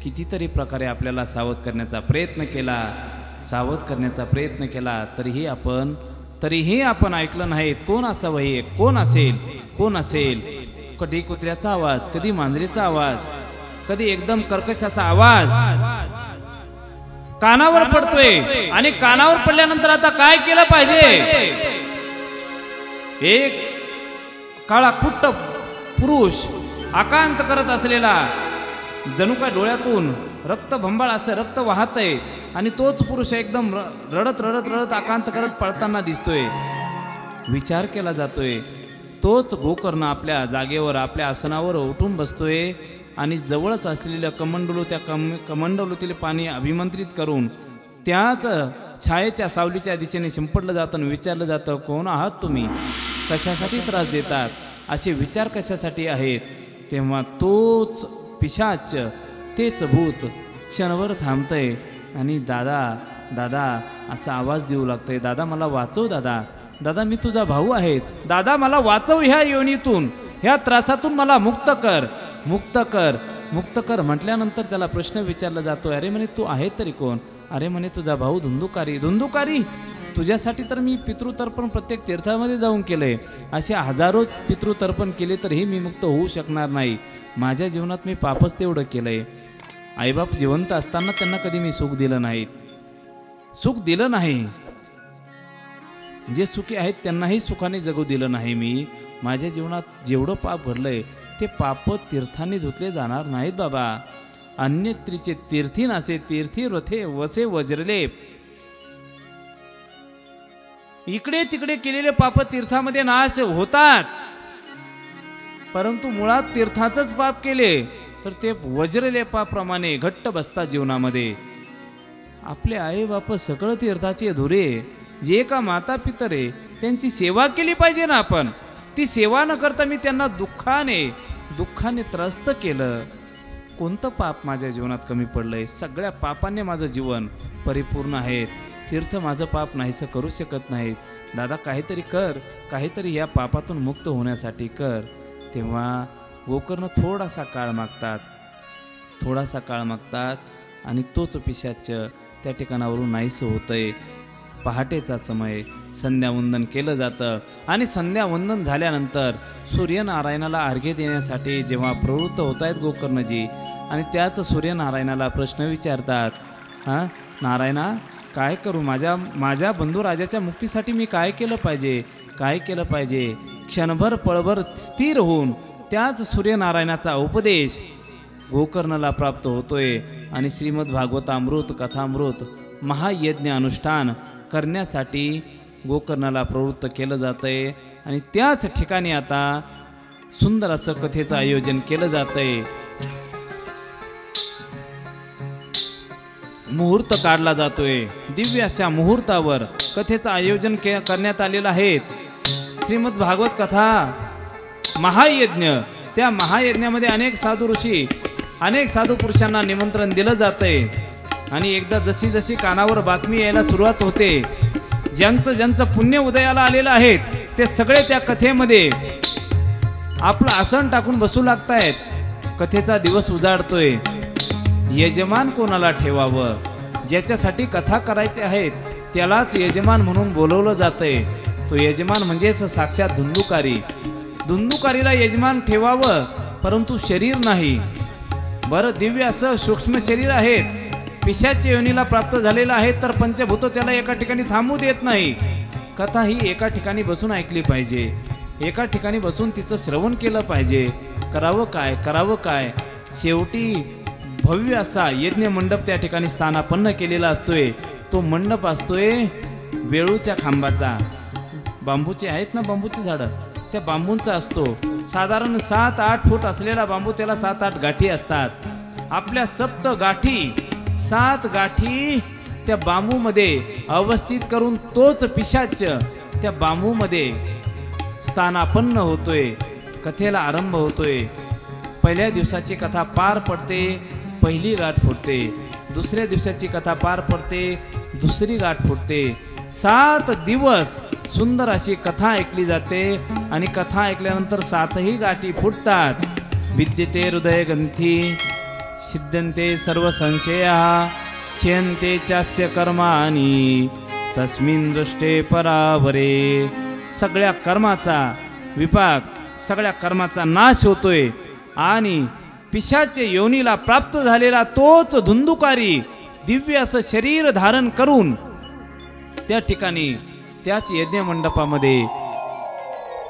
कितीतरी प्रकारे आपल्याला सावध करण्याचा प्रयत्न केला, तरीही आपण ऐकलं नाहीत. कोण असावं हे? कोण असेल? कधी कुत्र्याचा आवाज, कधी मांजरीचा आवाज, कधी एकदम कर्कशाचा आवाज कानावर पडतोय. आणि कानावर पडल्यानंतर आता काय केलं पाहिजे? एक काळा कुट्ट पुरुष आकांत करत असलेला, जणू काय डोळ्यातून रक्तभंबाळ असं रक्त वाहतंय. आणि तोच पुरुष एकदम रडत आकांत करत पळताना दिसतोय. विचार केला जातोय, तोच गोकर्ण आपल्या जागेवर, आपल्या आसनावर उठून बसतोय. आणि जवळच असलेलं कमंडलू, त्या कमंडलूतील पाणी अभिमंत्रित करून त्याच छायेच्या सावलीच्या दिशेने शिंपडलं जातं. आणि विचारलं जातं, कोण आहात तुम्ही? कशासाठी त्रास देतात? असे विचार कशासाठी आहेत? तेव्हा तोच पिशाच, तेच भूत क्षणभर थांबतंय आणि दादा दादा असा आवाज देऊ लागतंय, दादा मला वाचव दादा, दादा मी तुझा भाऊ आहे, दादा मला वाचव ह्या योनीतून, ह्या त्रासातून मला मुक्त कर, मुक्त कर, मुक्त कर म्हटल्यानंतर त्याला प्रश्न विचारला जातो, अरे म्हणे तू आहे तरी कोण? अरे म्हणे तुझा भाऊ धुंदुकारी. धुंदुकारी तुझ्यासाठी तर मी पितृतर्पण प्रत्येक तीर्थामध्ये जाऊन केलंय, असे हजारो पितृतर्पण केले तरीही मी मुक्त होऊ शकणार नाही. माझ्या जीवनात मी पापच तेवढं केलंय. आईबाप जिवंत असताना त्यांना कधी मी सुख दिलं नाही, सुख दिलं नाही. जे सुखी आहेत त्यांनाही सुखाने जगू दिलं नाही मी. माझ्या जीवनात जेवढं पाप भरलंय ते पाप तीर्थांनी धुतले जाणार नाहीत बाबा. अन्यत्रीचे तीर्थी नासे, तीर्थी रथे वसे वज्रलेप. इकडे तिकडे केलेले पाप तीर्थामध्ये नाश होतात, परंतु मुळात तीर्थाचंच पाप केले तर ते वज्रलेपाप्रमाणे घट्ट बसतात जीवनामध्ये. आपले आई बाप सगळं तीर्थाचे धुरे, जे का माता पितरे त्यांची सेवा केली पाहिजे ना आपण. ती सेवा न करता मी त्यांना दुःखाने त्रस्त केलं. कोणतं पाप माझ्या जीवनात कमी पडलंय? सगळ्या पापांनी माझं जीवन परिपूर्ण आहे. तीर्थ माझं पाप नाहीसं करू शकत नाहीत. दादा काहीतरी कर, काहीतरी या पापातून मुक्त होण्यासाठी कर. तेव्हा गोकर्ण थोडासा काळ मागतात आणि तोच पिशाच त्या ठिकाणावरून नाहीसं होतंय. पहाटेचा समय, संध्यावंदन केलं जातं आणि संध्यावंदन झाल्यानंतर सूर्यनारायणाला अर्घ्य देण्यासाठी जेव्हा प्रवृत्त होत आहेत गोकर्णजी, आणि त्याच सूर्यनारायणाला प्रश्न विचारतात, हां नारायणा काय करू? माझ्या बंधुराजाच्या मुक्तीसाठी मी काय केलं पाहिजे? क्षणभर पळभर स्थिर होऊन त्याच सूर्यनारायणाचा उपदेश गोकर्णाला प्राप्त होतोय आणि श्रीमद भागवतामृत कथामृत महायज्ञ अनुष्ठान करण्यासाठी गोकर्णाला प्रवृत्त केलं जातंय. आणि त्याच ठिकाणी आता सुंदर असं कथेचं आयोजन केलं जातंय. मुहूर्त काढला जातोय. दिव्य अशा मुहूर्तावर कथेचं आयोजन करण्यात आलेलं आहे. श्रीमद भागवत कथा महायज्ञ, त्या महायज्ञामध्ये अनेक साधू ऋषी, अनेक साधू पुरुषांना निमंत्रण दिलं जातंय. आणि एकदा जशी कानावर बातमी यायला सुरुवात होते, ज्यांचं पुण्य उदयाला आलेलं आहे ते सगळे त्या कथेमध्ये आपलं आसन टाकून बसू लागतायत. कथेचा दिवस उजाडतोय. यजमान कोणाला ठेवावं? ज्याच्यासाठी कथा करायची आहेत त्यालाच यजमान म्हणून बोलवलं जातंय. तो यजमान म्हणजेच साक्षात धुंदुकारी. धुंदुकारीला यजमान ठेवावं, परंतु शरीर नाही. बरं दिव्य असं सूक्ष्म शरीर आहे, पिशाच्या योनीला प्राप्त झालेलं आहे, तर पंचभूत त्याला एका ठिकाणी थांबू देत नाही. कथा ही एका ठिकाणी बसून ऐकली पाहिजे, एका ठिकाणी बसून तिचं श्रवण केलं पाहिजे. करावं काय? शेवटी भव्य असा यज्ञ मंडप त्या ठिकाणी स्थानापन्न केलेला असतोय. तो मंडप असतोय वेळूच्या खांबाचा. बांबूचे आहेत ना, बांबूची झाडं, त्या बांबूंचा असतो. साधारण 7-8 फूट असलेला बांबू, त्याला 7-8 गाठी असतात. आपल्या 7 गाठी त्या बांबूमध्ये अवस्थित करून तोच पिशाच त्या बांबूमध्ये स्थानापन्न होतोय. कथेला आरंभ होतोय. पहिल्या दिवसाची कथा पार पडते, पहिली गाठ फुटते. दुसऱ्या दिवसाची कथा पार पडते, दुसरी गाठ फुटते. 7 दिवस सुंदर अशी कथा ऐकली जाते आणि कथा ऐकल्यानंतर 7ही गाठी फुटतात. विद्यते हृदय ग्रंथी, सिद्धन्ते सर्व संशया, क्षयन्ते चास्य कर्माणि तस्मिन् दृष्टे परावरे. सगळ्या कर्माचा विपाक, सगळ्या कर्माचा नाश होतोय आणि पिशाच्या योनीला प्राप्त झालेला तोच धुंदुकारी दिव्य असं शरीर धारण करून त्या ठिकाणी त्याच यज्ञ मंडपामध्ये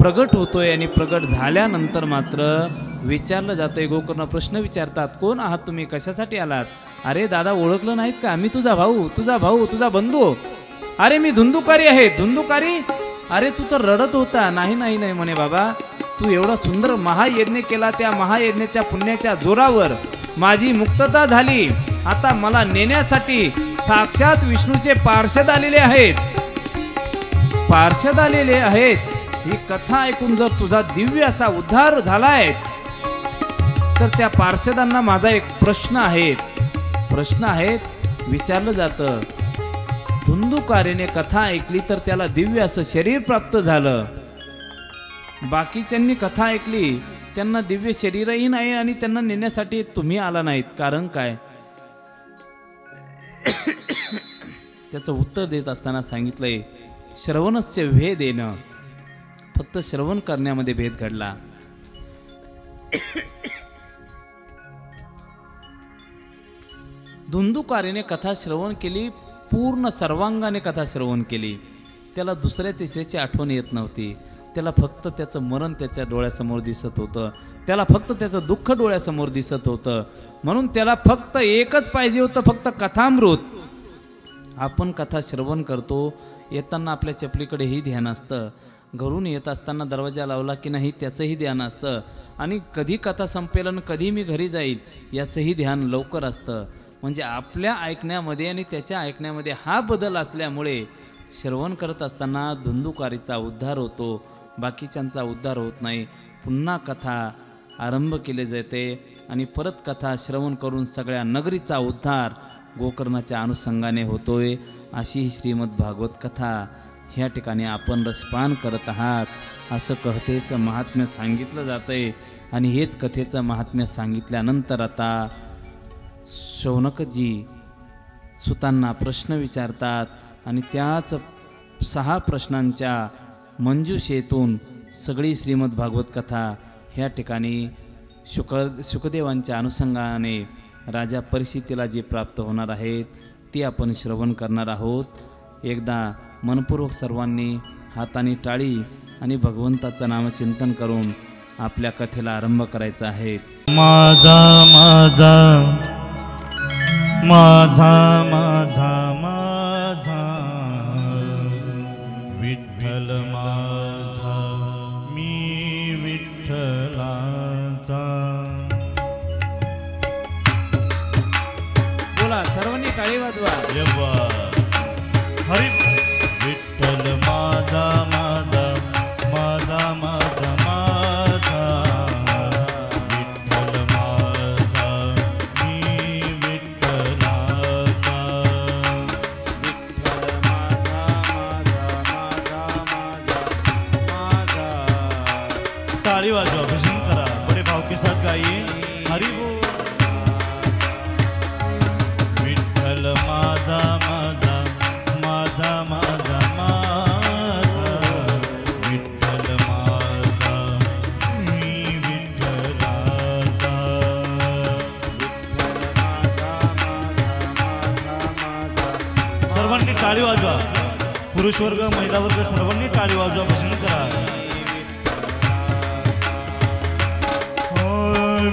प्रगट होतोय. आणि प्रगट झाल्यानंतर मात्र विचारलं जातंय. गोकर्ण प्रश्न विचारतात, कोण आहात तुम्ही? कशासाठी आलात? अरे दादा ओळखलं नाहीत का? मी तुझा भाऊ, तुझा बंधू. अरे मी धुंदुकारी आहे. धुंदुकारी? अरे तू तर रडत होता. नाही म्हणे बाबा, तू एवढा सुंदर महायज्ञ केला, त्या महायज्ञाच्या पुण्याच्या जोरावर माझी मुक्तता झाली. आता मला नेण्यासाठी साक्षात विष्णूचे पार्षद आलेले आहेत. ही कथा ऐकून जर तुझा दिव्य असा उद्धार झालाय, तर त्या पार्षदांना माझा एक प्रश्न आहेत. विचारलं जातं, धुंदुकारीने कथा ऐकली तर त्याला दिव्य असं शरीर प्राप्त झालं. बाकीच्यांनी कथा ऐकली त्यांना दिव्य शरीरही नाही आणि त्यांना नेण्यासाठी तुम्ही आला नाहीत. कारण काय? त्याचं उत्तर देत असताना सांगितलंय श्रवणस्य भेदेन. फक्त श्रवण करण्यामध्ये भेद घडला. धुंदुकारीने कथा श्रवण केली, पूर्ण सर्वांगाने कथा श्रवण केली. त्याला दुसऱ्या तिसऱ्याची आठवण येत नव्हती. त्याला फक्त त्याचं मरण त्याच्या डोळ्यासमोर दिसत होतं. त्याला फक्त त्याचं दुःख डोळ्यासमोर दिसत होतं. म्हणून त्याला फक्त एकच पाहिजे होतं, फक्त कथामृत. आपण कथा श्रवण करतो, येताना आपल्या चपलीकडेही ध्यान असतं, घरून येत असताना दरवाजा लावला की नाही त्याचंही ध्यान असतं, आणि कधी कथा संपेल आणि कधी मी घरी जाईल याचंही ध्यान लवकर असतं. म्हणजे आपल्या ऐकण्यामध्ये आणि त्याच्या ऐकण्यामध्ये हा बदल असल्यामुळे श्रवण करत असताना धुंदुकारीचा उद्धार होतो, बाकीच्यांचा उद्धार होत नाही. पुन्हा कथा आरंभ केले जाते आणि परत कथा श्रवण करून सगळ्या नगरीचा उद्धार गोकर्णाच्या अनुषंगाने होतोय. अशी ही श्रीमद भागवत कथा ह्या ठिकाणी आपण रसपान करत आहात. असं कथेचं महात्म्य सांगितलं जातंय. आणि हेच कथेचं महात्म्य सांगितल्यानंतर आता शौनकजी सुतांना प्रश्न विचारतात आणि त्याच 6 प्रश्नांच्या मंजुषेतून सगळी श्रीमद भागवत कथा ह्या ठिकाणी शुकदेवांच्या अनुषंगाने राजा परिस्थितीला जी प्राप्त होणार आहेत ती आपण श्रवण करणार आहोत. एकदा मनपूर्वक सर्वांनी हाताने टाळी आणि भगवंताचं नामचिंतन करून आपल्या कथेला आरंभ करायचा आहे. माझा माझा माझा माझा माझा विठ्ठल माझा मी विठ्ठलाचा. बोला, सर्वांनी टाळी वाजवा. हरी विठ्ठल माझा माझा माझा माझा माझा विठ्ठल माझा मी विठ्ठलाचा. विठ्ठल माझा माझा माझा माझा माझा. टाळी वाजवा, भजन करा, बडे भाव के साथ गाइए. हरी बोल. विठ्ठल माझा माझा माझा माझा माझा विठ्ठल माझा मी विठ्ठलाचा. सर्वांनी टाळी वाजवा. पुरुष वर्ग, महिला वर्ग सर्वांनी टाळी वाजवा, भजन करा.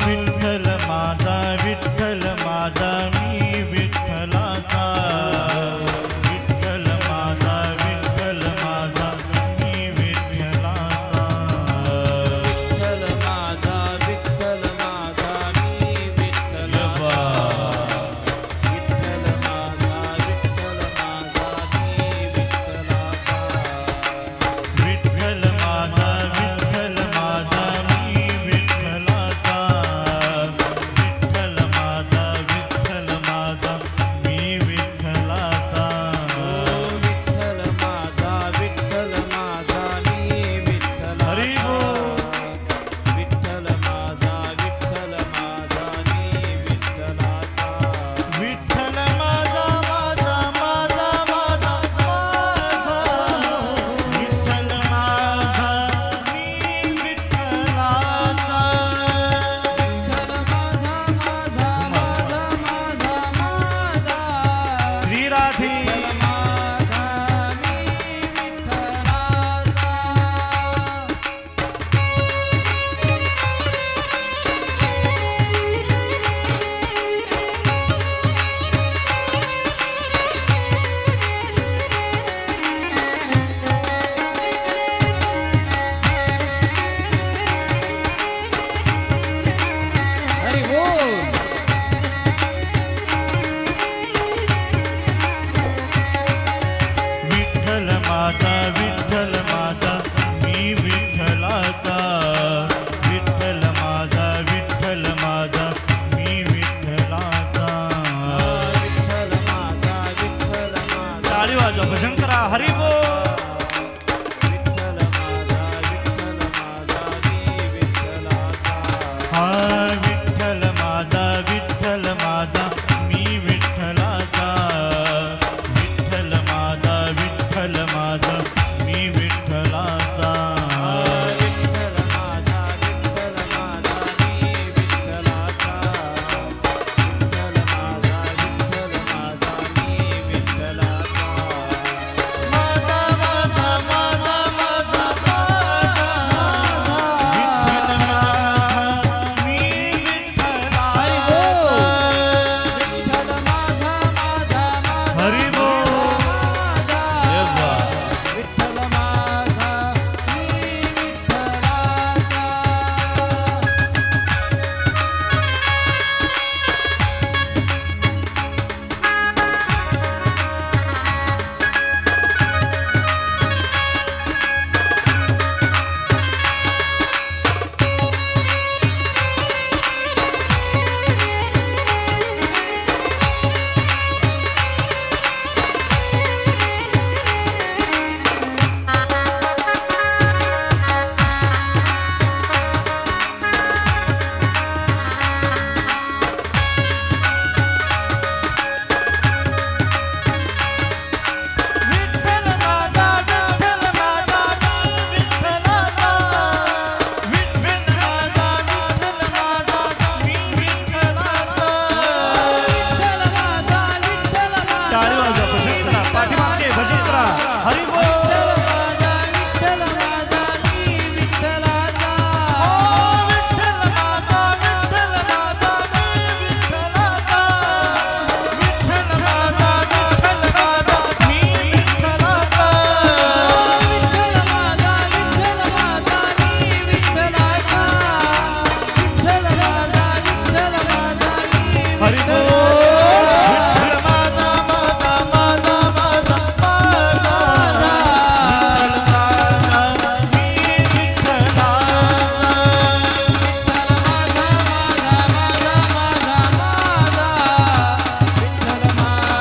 विठ्ठल माझा विठ्ठल माझा मी विठ्ठलाचा. विठ्ठल माझा विठ्ठल माझा मी विठ्ठलाचा. विठ्ठल माझा विठ्ठल माझा मी विठ्ठलाचा. विठ्ठल माझा विठ्ठल माझा मी विठ्ठलाचा. विठ्ठल माझा विठ्ठल माझा मी विठ्ठलाचा. विठ्ठल माझा टाळीवाजवा भजन करा हरी बोल. विठ्ठल माझा विठ्ठल माझा मी विठ्ठलाचा. विठ्ठल माझा विठ्ठल माझा मी विठ्ठलाचा. विठ्ठल माझा विठ्ठल माझा मी विठ्ठलाचा. विठ्ठल माझा विठ्ठल माझा मी विठ्ठलाचा. माझा माझा माझा माझा हरी बोल. विठ्ठल माझा मी विठ्ठलाचा. विठ्ठल माझा विठ्ठल माझा मी विठ्ठलाचा. विठ्ठल माझा विठ्ठल माझा मी विठ्ठलाचा. टाळी वाजवा भजन करा पाठीमागचे भजन करा हरी बोल. विठ्ठल माझा मी विठ्ठलाचा. विठ्ठल माझा विठ्ठल माझा मी विठ्ठलाचा. विठ्ठल माझा विठ्ठल माझा मी विठ्ठलाचा. विठ्ठल माझा विठ्ठल माझा मी विठ्ठलाचा. विठ्ठल माझा विठ्ठल माझा मी हरी बोल. विठ्ठल माझा माझा माझा माझा माझा. विठ्ठल माझा मी विठ्ठलाचा. विठ्ठल माझा माझा माझा माझा माझा. विठ्ठल माझा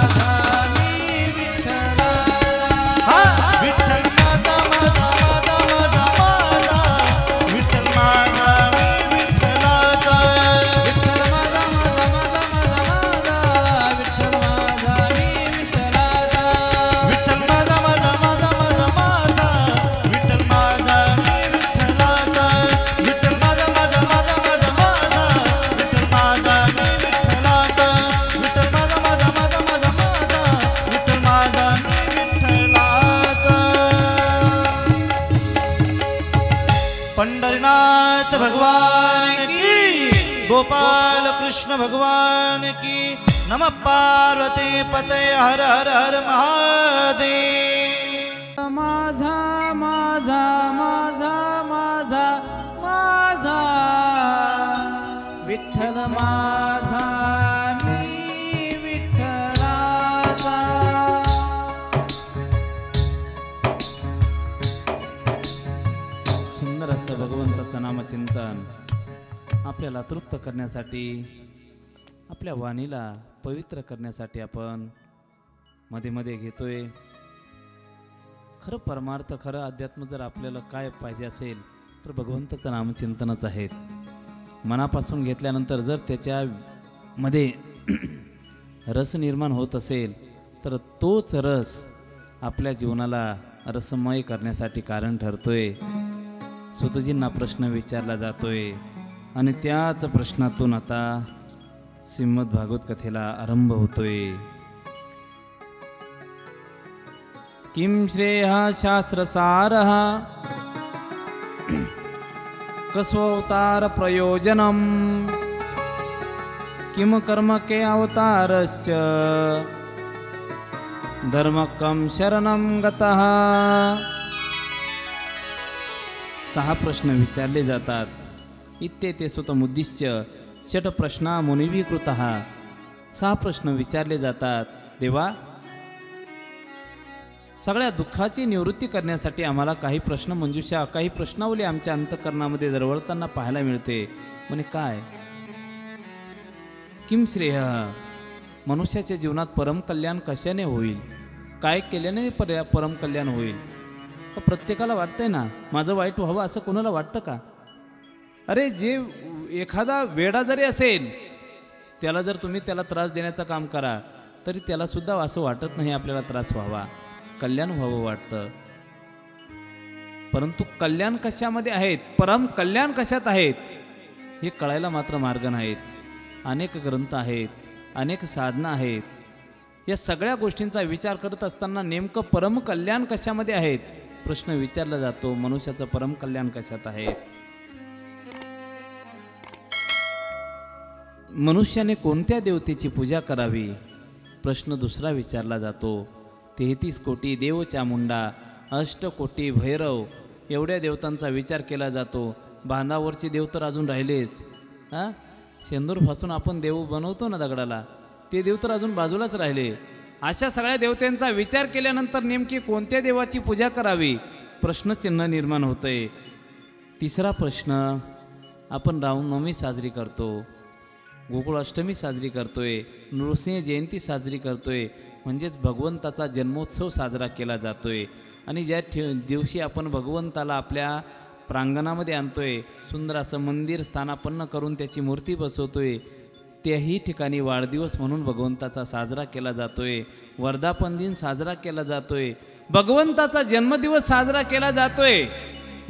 मी विठ्ठलाचा. विठ्ठल माझा माझा माझा माझा माझा. विठ्ठल माझा मी विठ्ठलाचा. विठ्ठल माझा माझा माझा माझा माझा. विठ्ठल माझा मी विठ्ठलाचा. विठ्ठल माझा माझा माझा माझा माझा. विठ्ठल माझा मी विठ्ठलाचा. विठ्ठल माझा माझा माझा माझा माझा. विठ्ठल माझा मी विठ्ठलाचा. पंढरीनाथ भगवान की, गोपाल कृष्ण भगवान की. नमः पार्वती पते हर हर हर महादेव. माझा माझा माझा माझा माझा. विठ्ठल माझा मी विठ्ठलाचा. सुंदर असं भगवंताचं नामचिंतन आपल्याला तृप्त करण्यासाठी, आपल्या वाणीला पवित्र करण्यासाठी आपण मध्ये मध्ये घेतोय. खरं परमार्थ, खरं अध्यात्म जर आपल्याला काय पाहिजे असेल तर भगवंताचं नामचिंतनच आहे. मनापासून घेतल्यानंतर जर त्याच्यामध्ये रस निर्माण होत असेल तर तोच रस आपल्या जीवनाला रसमय करण्यासाठी कारण ठरतोय. सुतजींना प्रश्न विचारला जातोय आणि त्याच प्रश्नातून आता श्रीमद भागवत कथेला आरंभ होतोय. किम श्रेयः शास्त्रसारः कसोऽवतार प्रयोजनम किम कर्म के अवतारश्च धर्मकं शरणं गतः. 6 प्रश्न विचारले जातात. इत्येते सुतमुद्दिश्य षट प्रश्ना मुनिभिः कृतः. 6 प्रश्न विचारले जातात. देवा, सगळ्या दुःखाची निवृत्ती करण्यासाठी आम्हाला काही प्रश्न मंजुषा, काही प्रश्नावली आमच्या अंतःकरणामध्ये दरवळताना पाहायला मिळते. म्हणे काय? किम श्रेय, मनुष्याच्या जीवनात परम कल्याण कशाने होईल? काय केल्याने परम कल्याण होईल? प्रत्येकाला वाटतंय ना माझं वाईट व्हावं, असं कोणाला वाटतं का? अरे जे एखादा वेडा जरी असेल त्याला जर तुम्ही त्याला त्रास देण्याचं काम करा तरी त्याला सुद्धा असं वाटत नाही आपल्याला त्रास व्हावा, कल्याण व्हावं वाटतं. परंतु कल्याण कशामध्ये आहेत, परम कल्याण कशात आहेत हे कळायला मात्र मार्ग नाहीत. अनेक ग्रंथ आहेत, अनेक साधनं आहेत. या सगळ्या गोष्टींचा विचार करत असताना नेमकं परम कल्याण कशामध्ये आहेत प्रश्न विचारला जातो. मनुष्याचं परम कल्याण कशात आहे? मनुष्याने कोणत्या देवतेची पूजा करावी प्रश्न दुसरा विचारला जातो. 33 कोटी देव चामुंडा, 8 कोटी भैरव एवढ्या देवतांचा विचार केला जातो. बांधावरचे देव तर अजून राहिलेच. शेंदूरपासून आपण देव बनवतो ना दगडाला, ते देव तर अजून बाजूलाच राहिले. अशा सगळ्या देवतांचा विचार केल्यानंतर नेमकी कोणत्या देवाची पूजा करावी प्रश्नचिन्ह निर्माण होतंय. तिसरा प्रश्न, आपण रामनवमी साजरी करतो, गोकुळाष्टमी साजरी करतोय, नृसिंह जयंती साजरी करतोय, म्हणजेच भगवंताचा जन्मोत्सव साजरा केला जातोय. आणि ज्या दिवशी आपण भगवंताला आपल्या प्रांगणामध्ये आणतोय, सुंदर असं मंदिर स्थानापन्न करून त्याची मूर्ती बसवतोय, त्याही ठिकाणी वाढदिवस म्हणून भगवंताचा साजरा केला जातोय, वर्धापन दिन साजरा केला जातोय, भगवंताचा जन्मदिवस साजरा केला जातोय.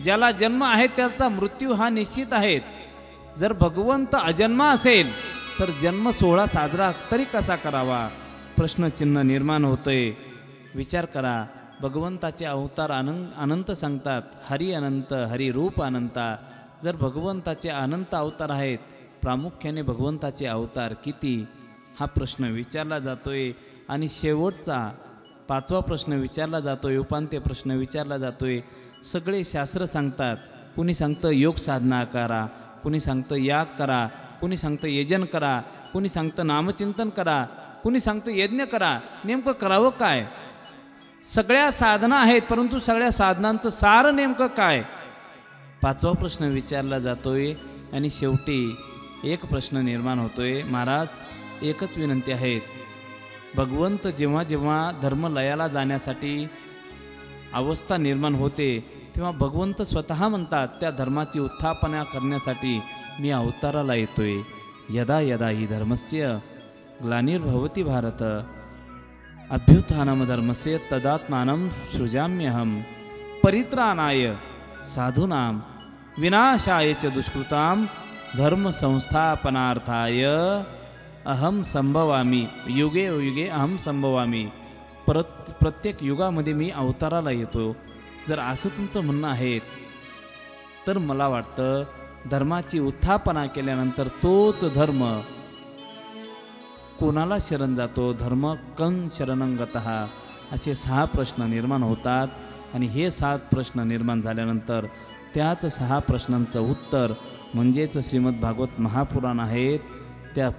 ज्याला जन्म आहे त्याचा मृत्यू हा निश्चित आहे. जर भगवंत अजन्मा असेल तर जन्म सोहळा साजरा तरी कसा करावा प्रश्नचिन्ह निर्माण होतंय. विचार करा, भगवंताचे अवतार अनंत सांगतात. हरी अनंत, हरी रूप अनंता. जर भगवंताचे अनंत अवतार आहेत, प्रामुख्याने भगवंताचे अवतार किती हा प्रश्न विचारला जातोय. आणि शेवटचा 5वा प्रश्न विचारला जातोय, उपांत्य प्रश्न विचारला जातोय. सगळे शास्त्र सांगतात. कुणी सांगतं योग साधना करा, कुणी सांगतं याग करा, कुणी सांगतं यजन करा, कुणी सांगतं नामचिंतन करा, कुणी सांगतं यज्ञ करा. नेमकं करावं काय? सगळ्या साधना आहेत, परंतु सगळ्या साधनांचं सार नेमकं काय? 5वा प्रश्न विचारला जातोय. आणि शेवटी एक प्रश्न निर्माण होतोय. महाराज, एकच विनंती आहे. भगवंत जेव्हा जेव्हा धर्मलयाला जाण्यासाठी अवस्था निर्माण होते तेव्हा भगवंत स्वतः म्हणतात त्या धर्माची उत्थापना करण्यासाठी मी अवताराला येतोय. यदा यदा ही धर्मस्य ग्लानिर्भवती भारत अभ्युत्थानम धर्मस्य तदात्मानं सृजाम्यहम परित्राणाय साधूनां विनाशाय च दुष्कृतां धर्म संस्थापनार्थाय अहम संभवामी युगे युगे अहम संभवामी. प्रत्येक युगामध्ये मी अवताराला येतो. जर असं तुमचं म्हणणं आहे तर मला वाटतं धर्माची उत्थापना केल्यानंतर तोच धर्म कोणाला शरण जातो? धर्म कं शरणंगतः. असे 6 प्रश्न निर्माण होतात. आणि हे 7 प्रश्न निर्माण झाल्यानंतर त्याच 6 प्रश्नांचं उत्तर म्हणजेच श्रीमद भागवत महापुराण आहेत. त्या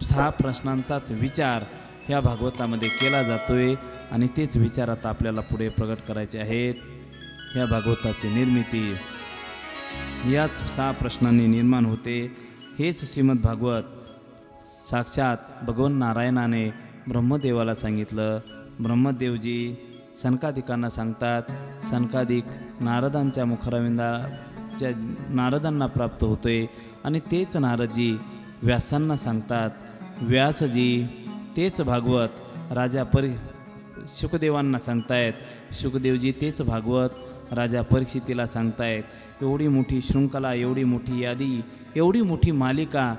6 प्रश्नांचाच विचार ह्या भागवतामध्ये केला जातोय. आणि तेच विचार आता आपल्याला पुढे प्रगट करायचे आहेत. ह्या भागवताची निर्मिती याच 6 प्रश्नांनी निर्माण होते. हेच श्रीमद भागवत साक्षात भगवान नारायणाने ब्रह्मदेवाला सांगितलं. ब्रह्मदेवजी सनकादिकांना सांगतात. सनकादिक नारदांच्या मुखरविंदाच्या नारदांना प्राप्त होतोय. आणि तेच नारदजी व्यासांना सांगतात. व्यासजी तेच भागवत राजा शुकदेवांना सांगतायत. शुकदेवजी तेच भागवत राजा परीक्षितीला सांगतायत. एवढी मोठी शृंखला, एवढी मोठी यादी, एवढी मोठी मालिका,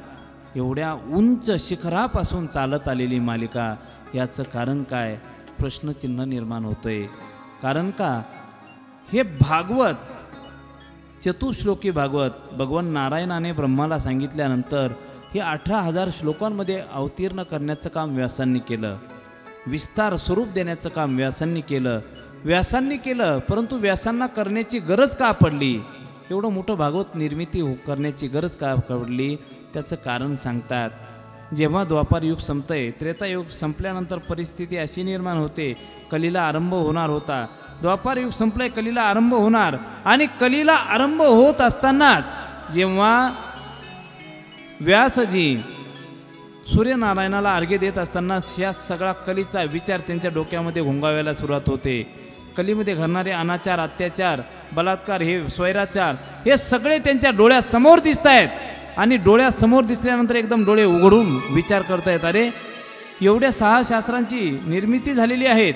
एवढ्या उंच शिखरापासून चालत आलेली मालिका, याचं कारण काय प्रश्नचिन्ह निर्माण होतंय. कारण का? हे भागवत चतुश्लोकी भागवत भगवान नारायणाने ब्रह्माला सांगितल्यानंतर हे 18,000 श्लोकांमध्ये अवतीर्ण करण्याचं काम व्यासांनी केलं. विस्तार स्वरूप देण्याचं काम व्यासांनी केलं. परंतु व्यासांना करण्याची गरज का पडली? एवढं मोठं भागवत निर्मिती करण्याची गरज का पडली? त्याचं कारण सांगतात. जेव्हा द्वापार युग संपतंय, त्रेतायुग संपल्यानंतर परिस्थिती अशी निर्माण होते, कलीला आरंभ होणार होता. द्वापार युग संपलंय, कलीला आरंभ होणार. आणि कलीला आरंभ होत असतानाच जेव्हा व्यासजी सूर्यनारायणाला अर्घ्य देत असताना या सगळा कलीचा विचार त्यांच्या डोक्यामध्ये घुंगावायला सुरुवात होते. कलीमध्ये घडणारे अनाचार, अत्याचार, बलात्कार, हे स्वैराचार, हे सगळे त्यांच्या डोळ्यासमोर दिसत आहेत. आणि डोळ्यासमोर दिसल्यानंतर एकदम डोळे उघडून विचार करतायत, अरे एवढ्या 6 शास्त्रांची निर्मिती झालेली आहेत,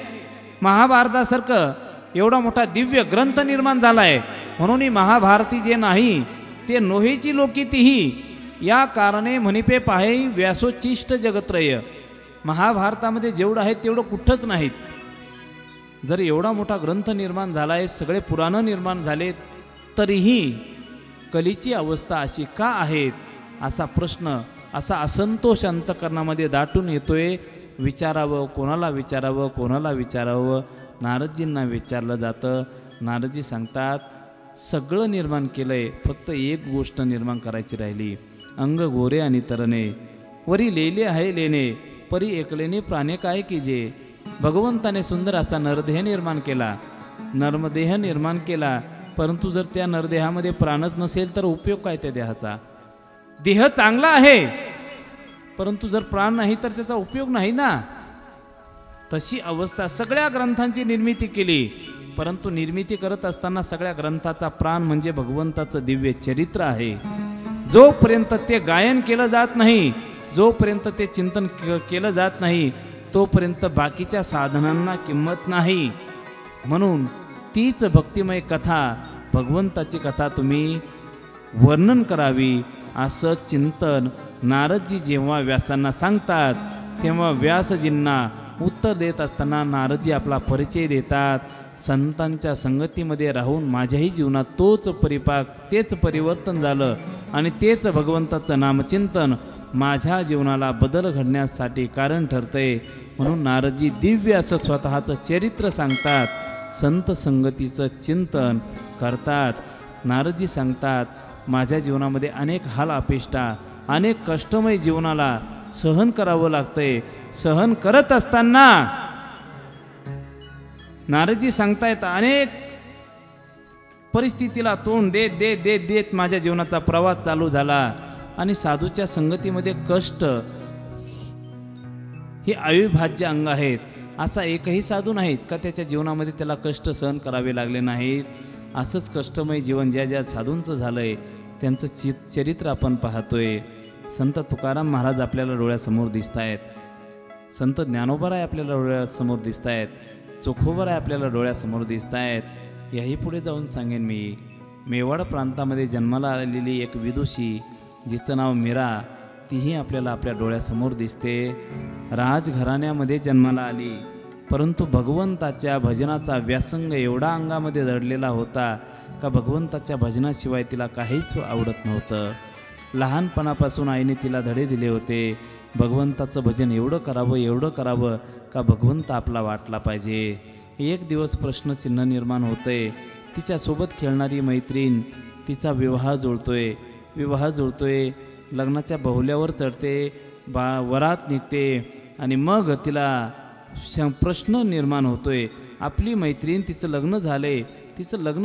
महाभारतासारखं एवढा मोठा दिव्य ग्रंथ निर्माण झाला आहे, म्हणून ही महाभारती जे नाही ते नोहेची लोकी तीही, या कारणे म्हणिपे पाहे व्यासोचिष्ट जगत्रय. महाभारतामध्ये जेवढं आहे तेवढं कुठंच नाहीत. जर एवढा मोठा ग्रंथ निर्माण झाला आहे, सगळे पुराणं निर्माण झालेत, तरीही कलीची अवस्था अशी का आहेत, असा प्रश्न, असा असंतोष अंतकरणामध्ये दाटून येतोय. विचारावं, कोणाला विचारावं, कोणाला विचारावं. नारदजींना विचारलं जातं. नारदजी सांगतात, सगळं निर्माण केलं आहे, फक्त एक गोष्ट निर्माण करायची राहिली. अंग गोरे आणि तरणे, वरी लेले आहे लेणे, परी एकलेने प्राणे काय कीजे. भगवंताने सुंदर असा नरदेह निर्माण केला, नर्मदेह निर्माण केला, परंतु जर त्या नरदेहामध्ये प्राणच नसेल तर उपयोग काय त्या देहाचा. देह चांगला आहे, परंतु जर प्राण नाही तर त्याचा उपयोग नाही ना. तशी अवस्था. सगळ्या ग्रंथांची निर्मिती केली, परंतु निर्मिती करत असताना सगळ्या ग्रंथाचा प्राण म्हणजे भगवंताचं दिव्य चरित्र आहे. जोपर्यंत ते गायन केलं जात नाही, जोपर्यंत ते चिंतन केलं जात नाही, तोपर्यंत बाकीच्या साधनांना किंमत नाही. म्हणून तीच भक्तिमय कथा, भगवंताची कथा तुम्ही वर्णन करावी, असं चिंतन नारदजी जेव्हा व्यासांना सांगतात, तेव्हा व्यासजींना उत्तर देत असताना नारदजी आपला परिचय देतात. संतांच्या संगतीमध्ये राहून माझ्याही जीवनात तोच परिपाक, तेच परिवर्तन झालं आणि तेच भगवंताचं नामचिंतन माझ्या जीवनाला बदल घडण्यासाठी कारण ठरतंय. म्हणून नारदजी दिव्य असं स्वतःचं चरित्र सांगतात, संत संगतीचं चिंतन करतात. नारदजी सांगतात, माझ्या जीवनामध्ये अनेक हाल अपेष्टा, अनेक कष्टमय जीवनाला सहन करावं लागतंय. सहन करत असताना नारदजी सांगतायत, अनेक परिस्थितीला तोंड देत देत देत देत माझ्या जीवनाचा प्रवास चालू झाला. आणि साधूच्या संगतीमध्ये कष्ट हे अविभाज्य अंग आहेत. असा एकही साधू नाहीत का त्याच्या जीवनामध्ये त्याला कष्ट सहन करावे लागले नाहीत. असंच कष्टमय जीवन ज्या ज्या साधूंचं झालंय त्यांचं चरित्र आपण पाहतोय. संत तुकाराम महाराज आपल्याला डोळ्यासमोर दिसत आहेत, संत ज्ञानोबाराय आपल्याला डोळ्यासमोर दिसत आहेत, चोखोबाराय आपल्याला डोळ्यासमोर दिसत आहेत. याही पुढे जाऊन सांगेन मी, मेवाड प्रांतामध्ये जन्माला आलेली एक विदुषी जिचं नाव मीरा, तीही आपल्याला आपल्या डोळ्यासमोर दिसते. राजघराण्यामध्ये जन्माला आली, परंतु भगवंताच्या भजनाचा व्यासंग एवढा अंगामध्ये दडलेला होता का भगवंताच्या भजनाशिवाय तिला काहीच आवडत नव्हतं. लहानपणापासून आईने तिला धडे दिले होते, भगवंताचं भजन एवढं करावं का भगवंत आपला वाटला पाहिजे. एक दिवस प्रश्नचिन्ह निर्माण होतंय. तिच्यासोबत खेळणारी मैत्रीण तिचा विवाह जुळतोय, लग्नाच्या बहुल्यावर चढते, वरात निघते आणि मग तिला प्रश्न निर्माण होतोय, आपली मैत्रीण तिचं लग्न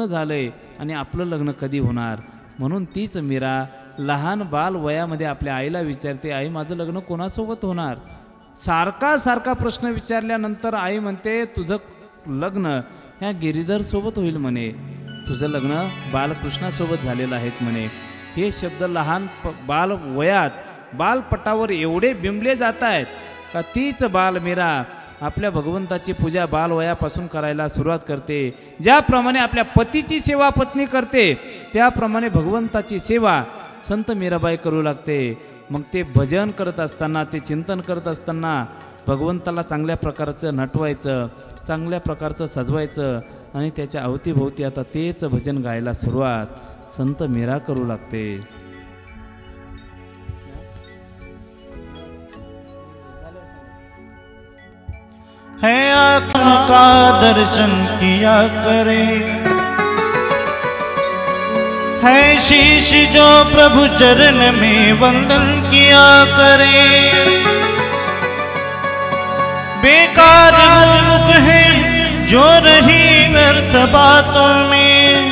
झालंय आणि आपलं लग्न कधी होणार. म्हणून तीच मीरा लहान बाल वयामध्ये आपल्या आईला विचारते, आई माझं लग्न कोणासोबत होणार. सारखा प्रश्न विचारल्यानंतर आई म्हणते, तुझं लग्न ह्या गिरीधर सोबत होईल म्हणे, तुझं लग्न बालकृष्णासोबत झालेलं आहेत म्हणे. हे शब्द लहान बाल वयात बालपटावर एवढे बिंबले जात आहेत का तीच बाल मीरा आपल्या भगवंताची पूजा बालवयापासून करायला सुरुवात करते. ज्याप्रमाणे आपल्या पतीची सेवा पत्नी करते त्याप्रमाणे भगवंताची सेवा संत मीराबाई करू लागते. मग ते भजन करत असताना, ते चिंतन करत असताना भगवंताला चांगल्या प्रकारचं नटवायचं, चांगल्या प्रकारचं सजवायचं आणि त्याच्या अवतीभोवती आता तेच भजन गायला सुरुवात संत मीरा करू लागते. है आत्मा का दर्शन किया करे, है शीश जो प्रभु चरण में वंदन किया करे. बेकार मुख है जो रही व्यर्थ बातों में,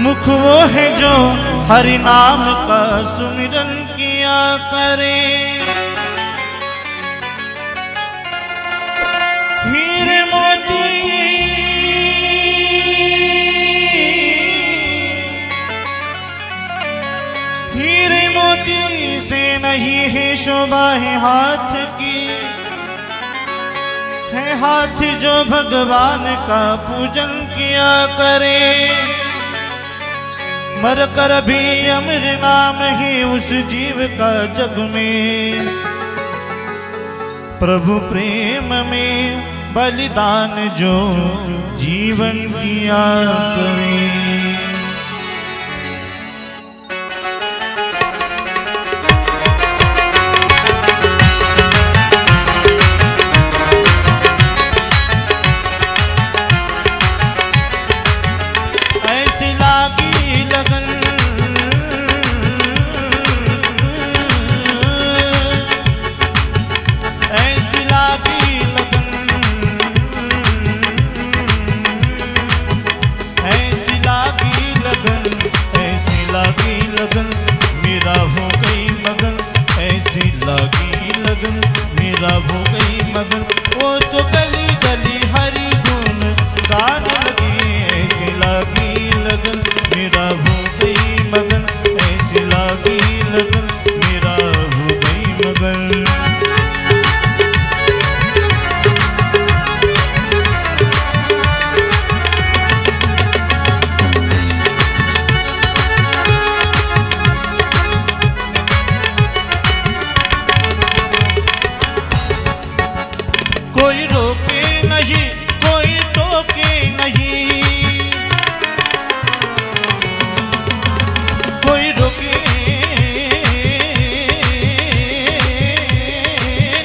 मुख वो है जो हरि नाम का सुमिरन किया करे। हीरे मोती हीरे मोती से नहीं है शोभा है हाथ की, है हाथ जो भगवान का पूजन किया करे। मर कर भी अमर नाम है उस जीव का जग में, प्रभु प्रेम में बलिदान जो जीवन किया करे। मेरा हो गई मगन ऐसी लागी लगन, मेरा हो गई मगन। वो तो गली गली हरी धुन गाने लगी, ऐसी लागी लगन मेरा हो गई मगन, ऐसी लागी लगन मेरा हो गई मगन। कोई रोके नहीं कोई टोके नहीं, कोई रोके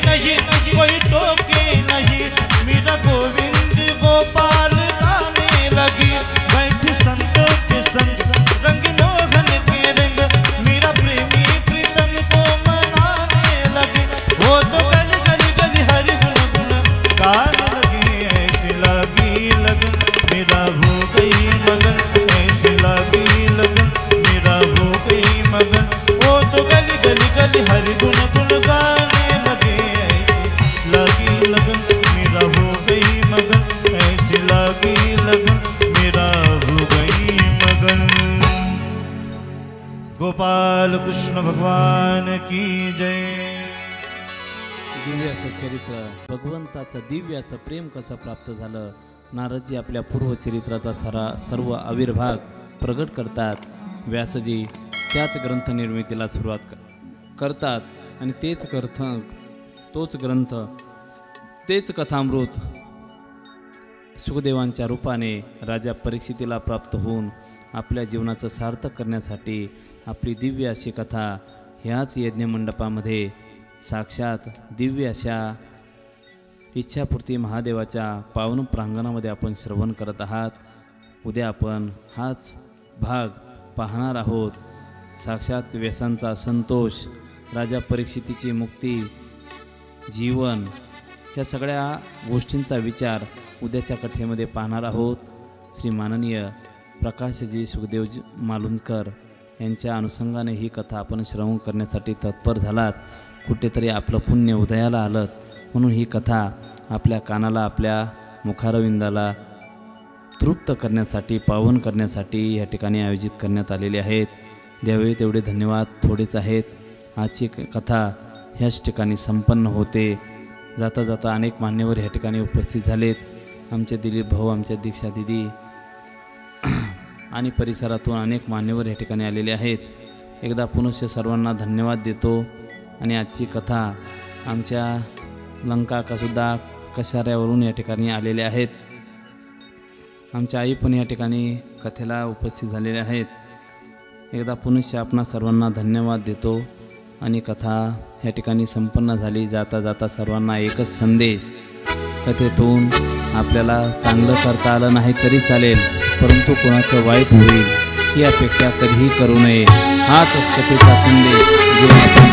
नहीं कोई टोके नहीं। मेरा गोविंद गोपाल गाने लगी, बैठ संतों के संत रंग मोहन के रंग, मेरा प्रेमी प्रीतम को मनाने लगे। वो तो गली गली गली हरि गाने लगी, ऐसी लागी लगन मेरा हो गई मगन, ऐसी लागी लगन मेरा हो गई मगन। वो तो गली गली गली हरि गुण गुण गाने लगे, ऐसी लागी लगन मेरा हो गई मगन, ऐसी लागी लगन मेरा हो गई मगन। गोपाल कृष्ण भगवान की जय। दिव्य असं चरित्र, भगवंताचं दिव्य असं प्रेम कसं प्राप्त झालं, नारदजी आपल्या पूर्वचरित्राचा सर्व आविर्भाव प्रगट करतात. व्यासजी त्याच ग्रंथ निर्मितीला सुरुवात करतात आणि तोच ग्रंथ तेच कथामृत सुखदेवांच्या रूपाने राजा परीक्षितीला प्राप्त होऊन आपल्या जीवनाचं सार्थक करण्यासाठी आपली दिव्य अशी कथा ह्याच यज्ञमंडपामध्ये साक्षात दिव्य अशा इच्छापूर्ती महादेवाच्या पावन प्रांगणामध्ये आपण श्रवण करत आहात. उद्या आपण हाच भाग पाहणार आहोत. साक्षात व्यसांचा संतोष, राजा परीक्षितीची मुक्ती, जीवन, या सगळ्या गोष्टींचा विचार उद्याच्या कथेमध्ये पाहणार आहोत. श्री माननीय प्रकाशजी सुखदेवजी मालुंजकर यांच्या अनुषंगाने ही कथा आपण श्रवण करण्यासाठी तत्पर झालात. कुठेतरी आपलं पुण्य उदयाला आलं म्हणून ही कथा आपल्या कानाला, आपल्या मुखारविंदाला तृप्त करण्यासाठी, पावन करण्यासाठी या ठिकाणी आयोजित करण्यात आलेले आहेत. द्यावे तेवढे धन्यवाद थोडेच आहेत. आजची कथा ह्याच ठिकाणी संपन्न होते. जाता जाता अनेक मान्यवर ह्या ठिकाणी उपस्थित झालेत. आमचे दिलीप भाऊ, आमच्या दीक्षा दिदी आणि परिसरातून अनेक मान्यवर ह्या ठिकाणी आलेले आहेत. एकदा पुनश्च सर्वांना धन्यवाद देतो. आणि आजची कथा आमच्या लंकाकासुद्धा कसाऱ्यावरून या ठिकाणी आलेले आहेत. आमच्या आई पण या ठिकाणी कथेला उपस्थित झालेल्या आहेत. एकदा पुनश्च आपणा सर्वांना धन्यवाद देतो. आणि कथा ह्या ठिकाणी संपन्न झाली. जाता जाता सर्वांना एकच संदेश, कथेतून आपल्याला चांगलं करता आलं नाही तरी चालेल, परंतु कोणाचं वाईट होईल ही अपेक्षा कधीही करू नये. हाच कथेचा संदेश जो आपण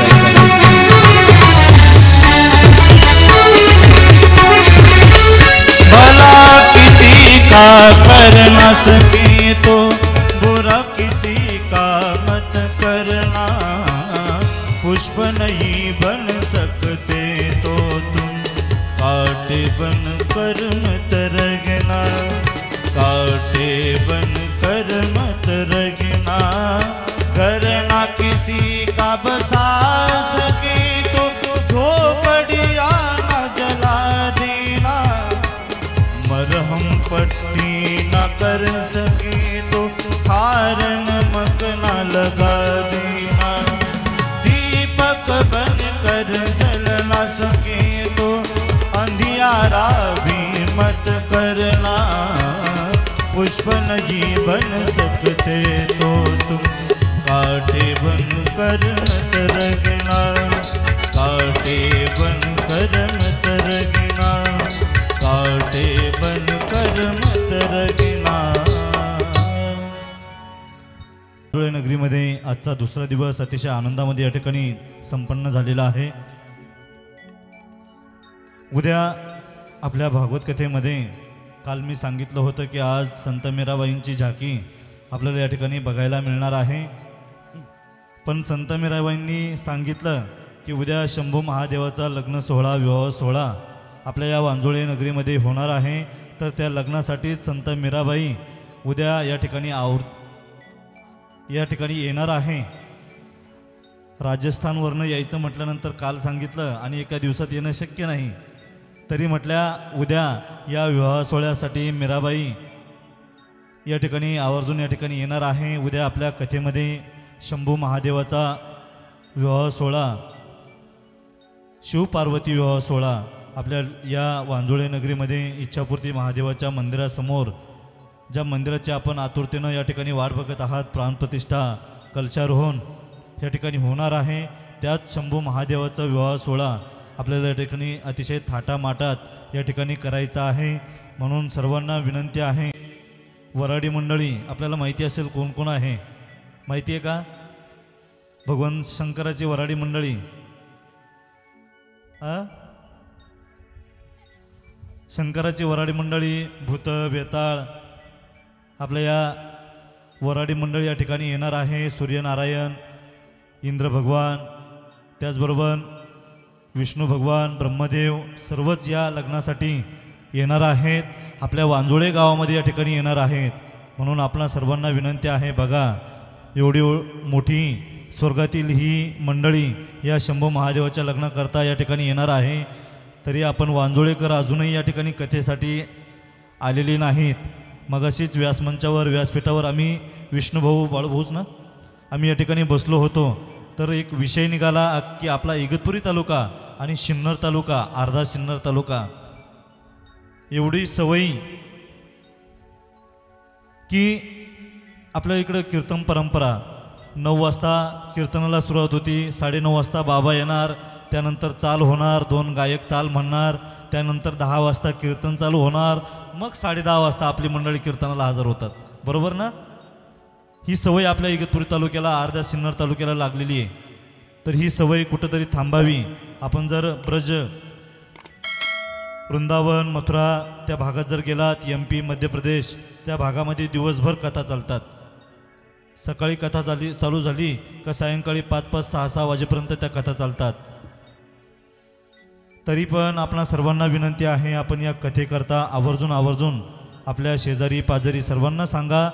भला किसी का कर न सके तो बुरा किसी का मत करना, रगना, काटे बन कर मत रगना। करना किसी का बसा सके तो झोपड़िया न जला देना। मरहम पट्टी न कर सके तो खार नमक न लगा देना। दीपक बन कर जल न सके तो अंधियारा भी मत करना। पुष्प नहीं बन सकते तो तुम काटे बन कर मत रगना। काटे बन कर मत रगना। काटे बन कर मत रगना। धुळे नगरीमध्ये आजचा दुसरा दिवस अतिशय आनंदामध्ये या ठिकाणी संपन्न झालेला आहे। उद्या आपल्या भागवत कथेमध्ये काल मी सांगितलं होतं की आज संत मीराबाईंची झाकी आपल्याला या ठिकाणी बघायला मिळणार आहे। पण संत मीराबाईंनी सांगितलं की उद्या शंभू महादेवाचा लग्न सोहळा विवाह सोहळा आपल्या या वांजुळे नगरीमध्ये होणार आहे। तर त्या लग्नासाठी संत मीराबाई उद्या या ठिकाणी येणार आहे। राजस्थानवरनं यायचं म्हटल्यानंतर काल सांगितलं आणि एका दिवसात येणं शक्य नाही, तरी म्हटल्या उद्या या विवाह सोहळ्यासाठी मीराबाई या ठिकाणी आवर्जून या ठिकाणी येणार आहे। उद्या आपल्या कथेमध्ये शंभू महादेवाचा विवाह सोहळा, शिवपार्वती विवाह सोहळा आपल्या या वांजुळे नगरीमध्ये इच्छापूर्ती महादेवाच्या मंदिरासमोर, ज्या मंदिराची आपण आतुरतेनं या ठिकाणी वाट बघत आहात, प्राणप्रतिष्ठा कलशारोहण या ठिकाणी होणार आहे। त्यात शंभू महादेवाचा विवाह सोहळा आपल्याला या ठिकाणी अतिशय थाटामाटात या ठिकाणी करायचा आहे। म्हणून सर्वांना विनंती आहे, वराडी मंडळी आपल्याला माहिती असेल कोण कोण आहे, माहिती आहे का? भगवान शंकराची वराडी मंडळी, शंकराची वराडी मंडळी, भूत बेताळ आपल्या या वराडी मंडळी या ठिकाणी येणार आहे। सूर्यनारायण, इंद्र भगवान, त्याचबरोबर विष्णू भगवान, ब्रह्मदेव सर्वच या लग्नासाठी येणार आहेत। आपल्या वांजुळे गावामध्ये या ठिकाणी येणार आहेत। म्हणून आपणा सर्वांना विनंती आहे, बघा एवढी मोठी स्वर्गातील ही मंडळी या शंभू महादेवाच्या लग्नाकरता या ठिकाणी येणार आहे, तरी आपण वांजुळेकर अजूनही या ठिकाणी कथेसाठी आलेली नाहीत। मगाशीच व्यासमंचावर व्यासपीठावर आम्ही विष्णूभाऊ बाळूभाऊच ना आम्ही या ठिकाणी बसलो होतो, तर एक विषय निघाला की आपला इगतपुरी तालुका आणि सिन्नर तालुका, अर्धा सिन्नर तालुका एवढी सवयी की आपल्या इकडं कीर्तन परंपरा 9 वाजता कीर्तनाला सुरुवात होती, 9:30 वाजता बाबा येणार, त्यानंतर चाल होणार, 2 गायक चाल म्हणणार, त्यानंतर 10 वाजता कीर्तन चालू होणार, मग 10:30 वाजता आपली मंडळी कीर्तनाला हजर होतात, बरोबर ना? ही सवय आपल्या इगतपुरी तालुक्याला, अर्ध्या सिन्नर तालुक्याला लागलेली आहे। तर ही सवय कुठंतरी थांबावी। आपण जर ब्रज, वृंदावन, मथुरा त्या भागात जर गेलात, MP, मध्य प्रदेश त्या भागामध्ये दिवसभर कथा चालतात। सकाळी कथा चालू झाली का सायंकाळी 5-5, 6-6 वाजेपर्यंत त्या कथा चालतात। तरी पण आपणा सर्वांना विनंती आहे, आपण या कथेकरता आवर्जून आपल्या शेजारी पाजारी सर्वांना सांगा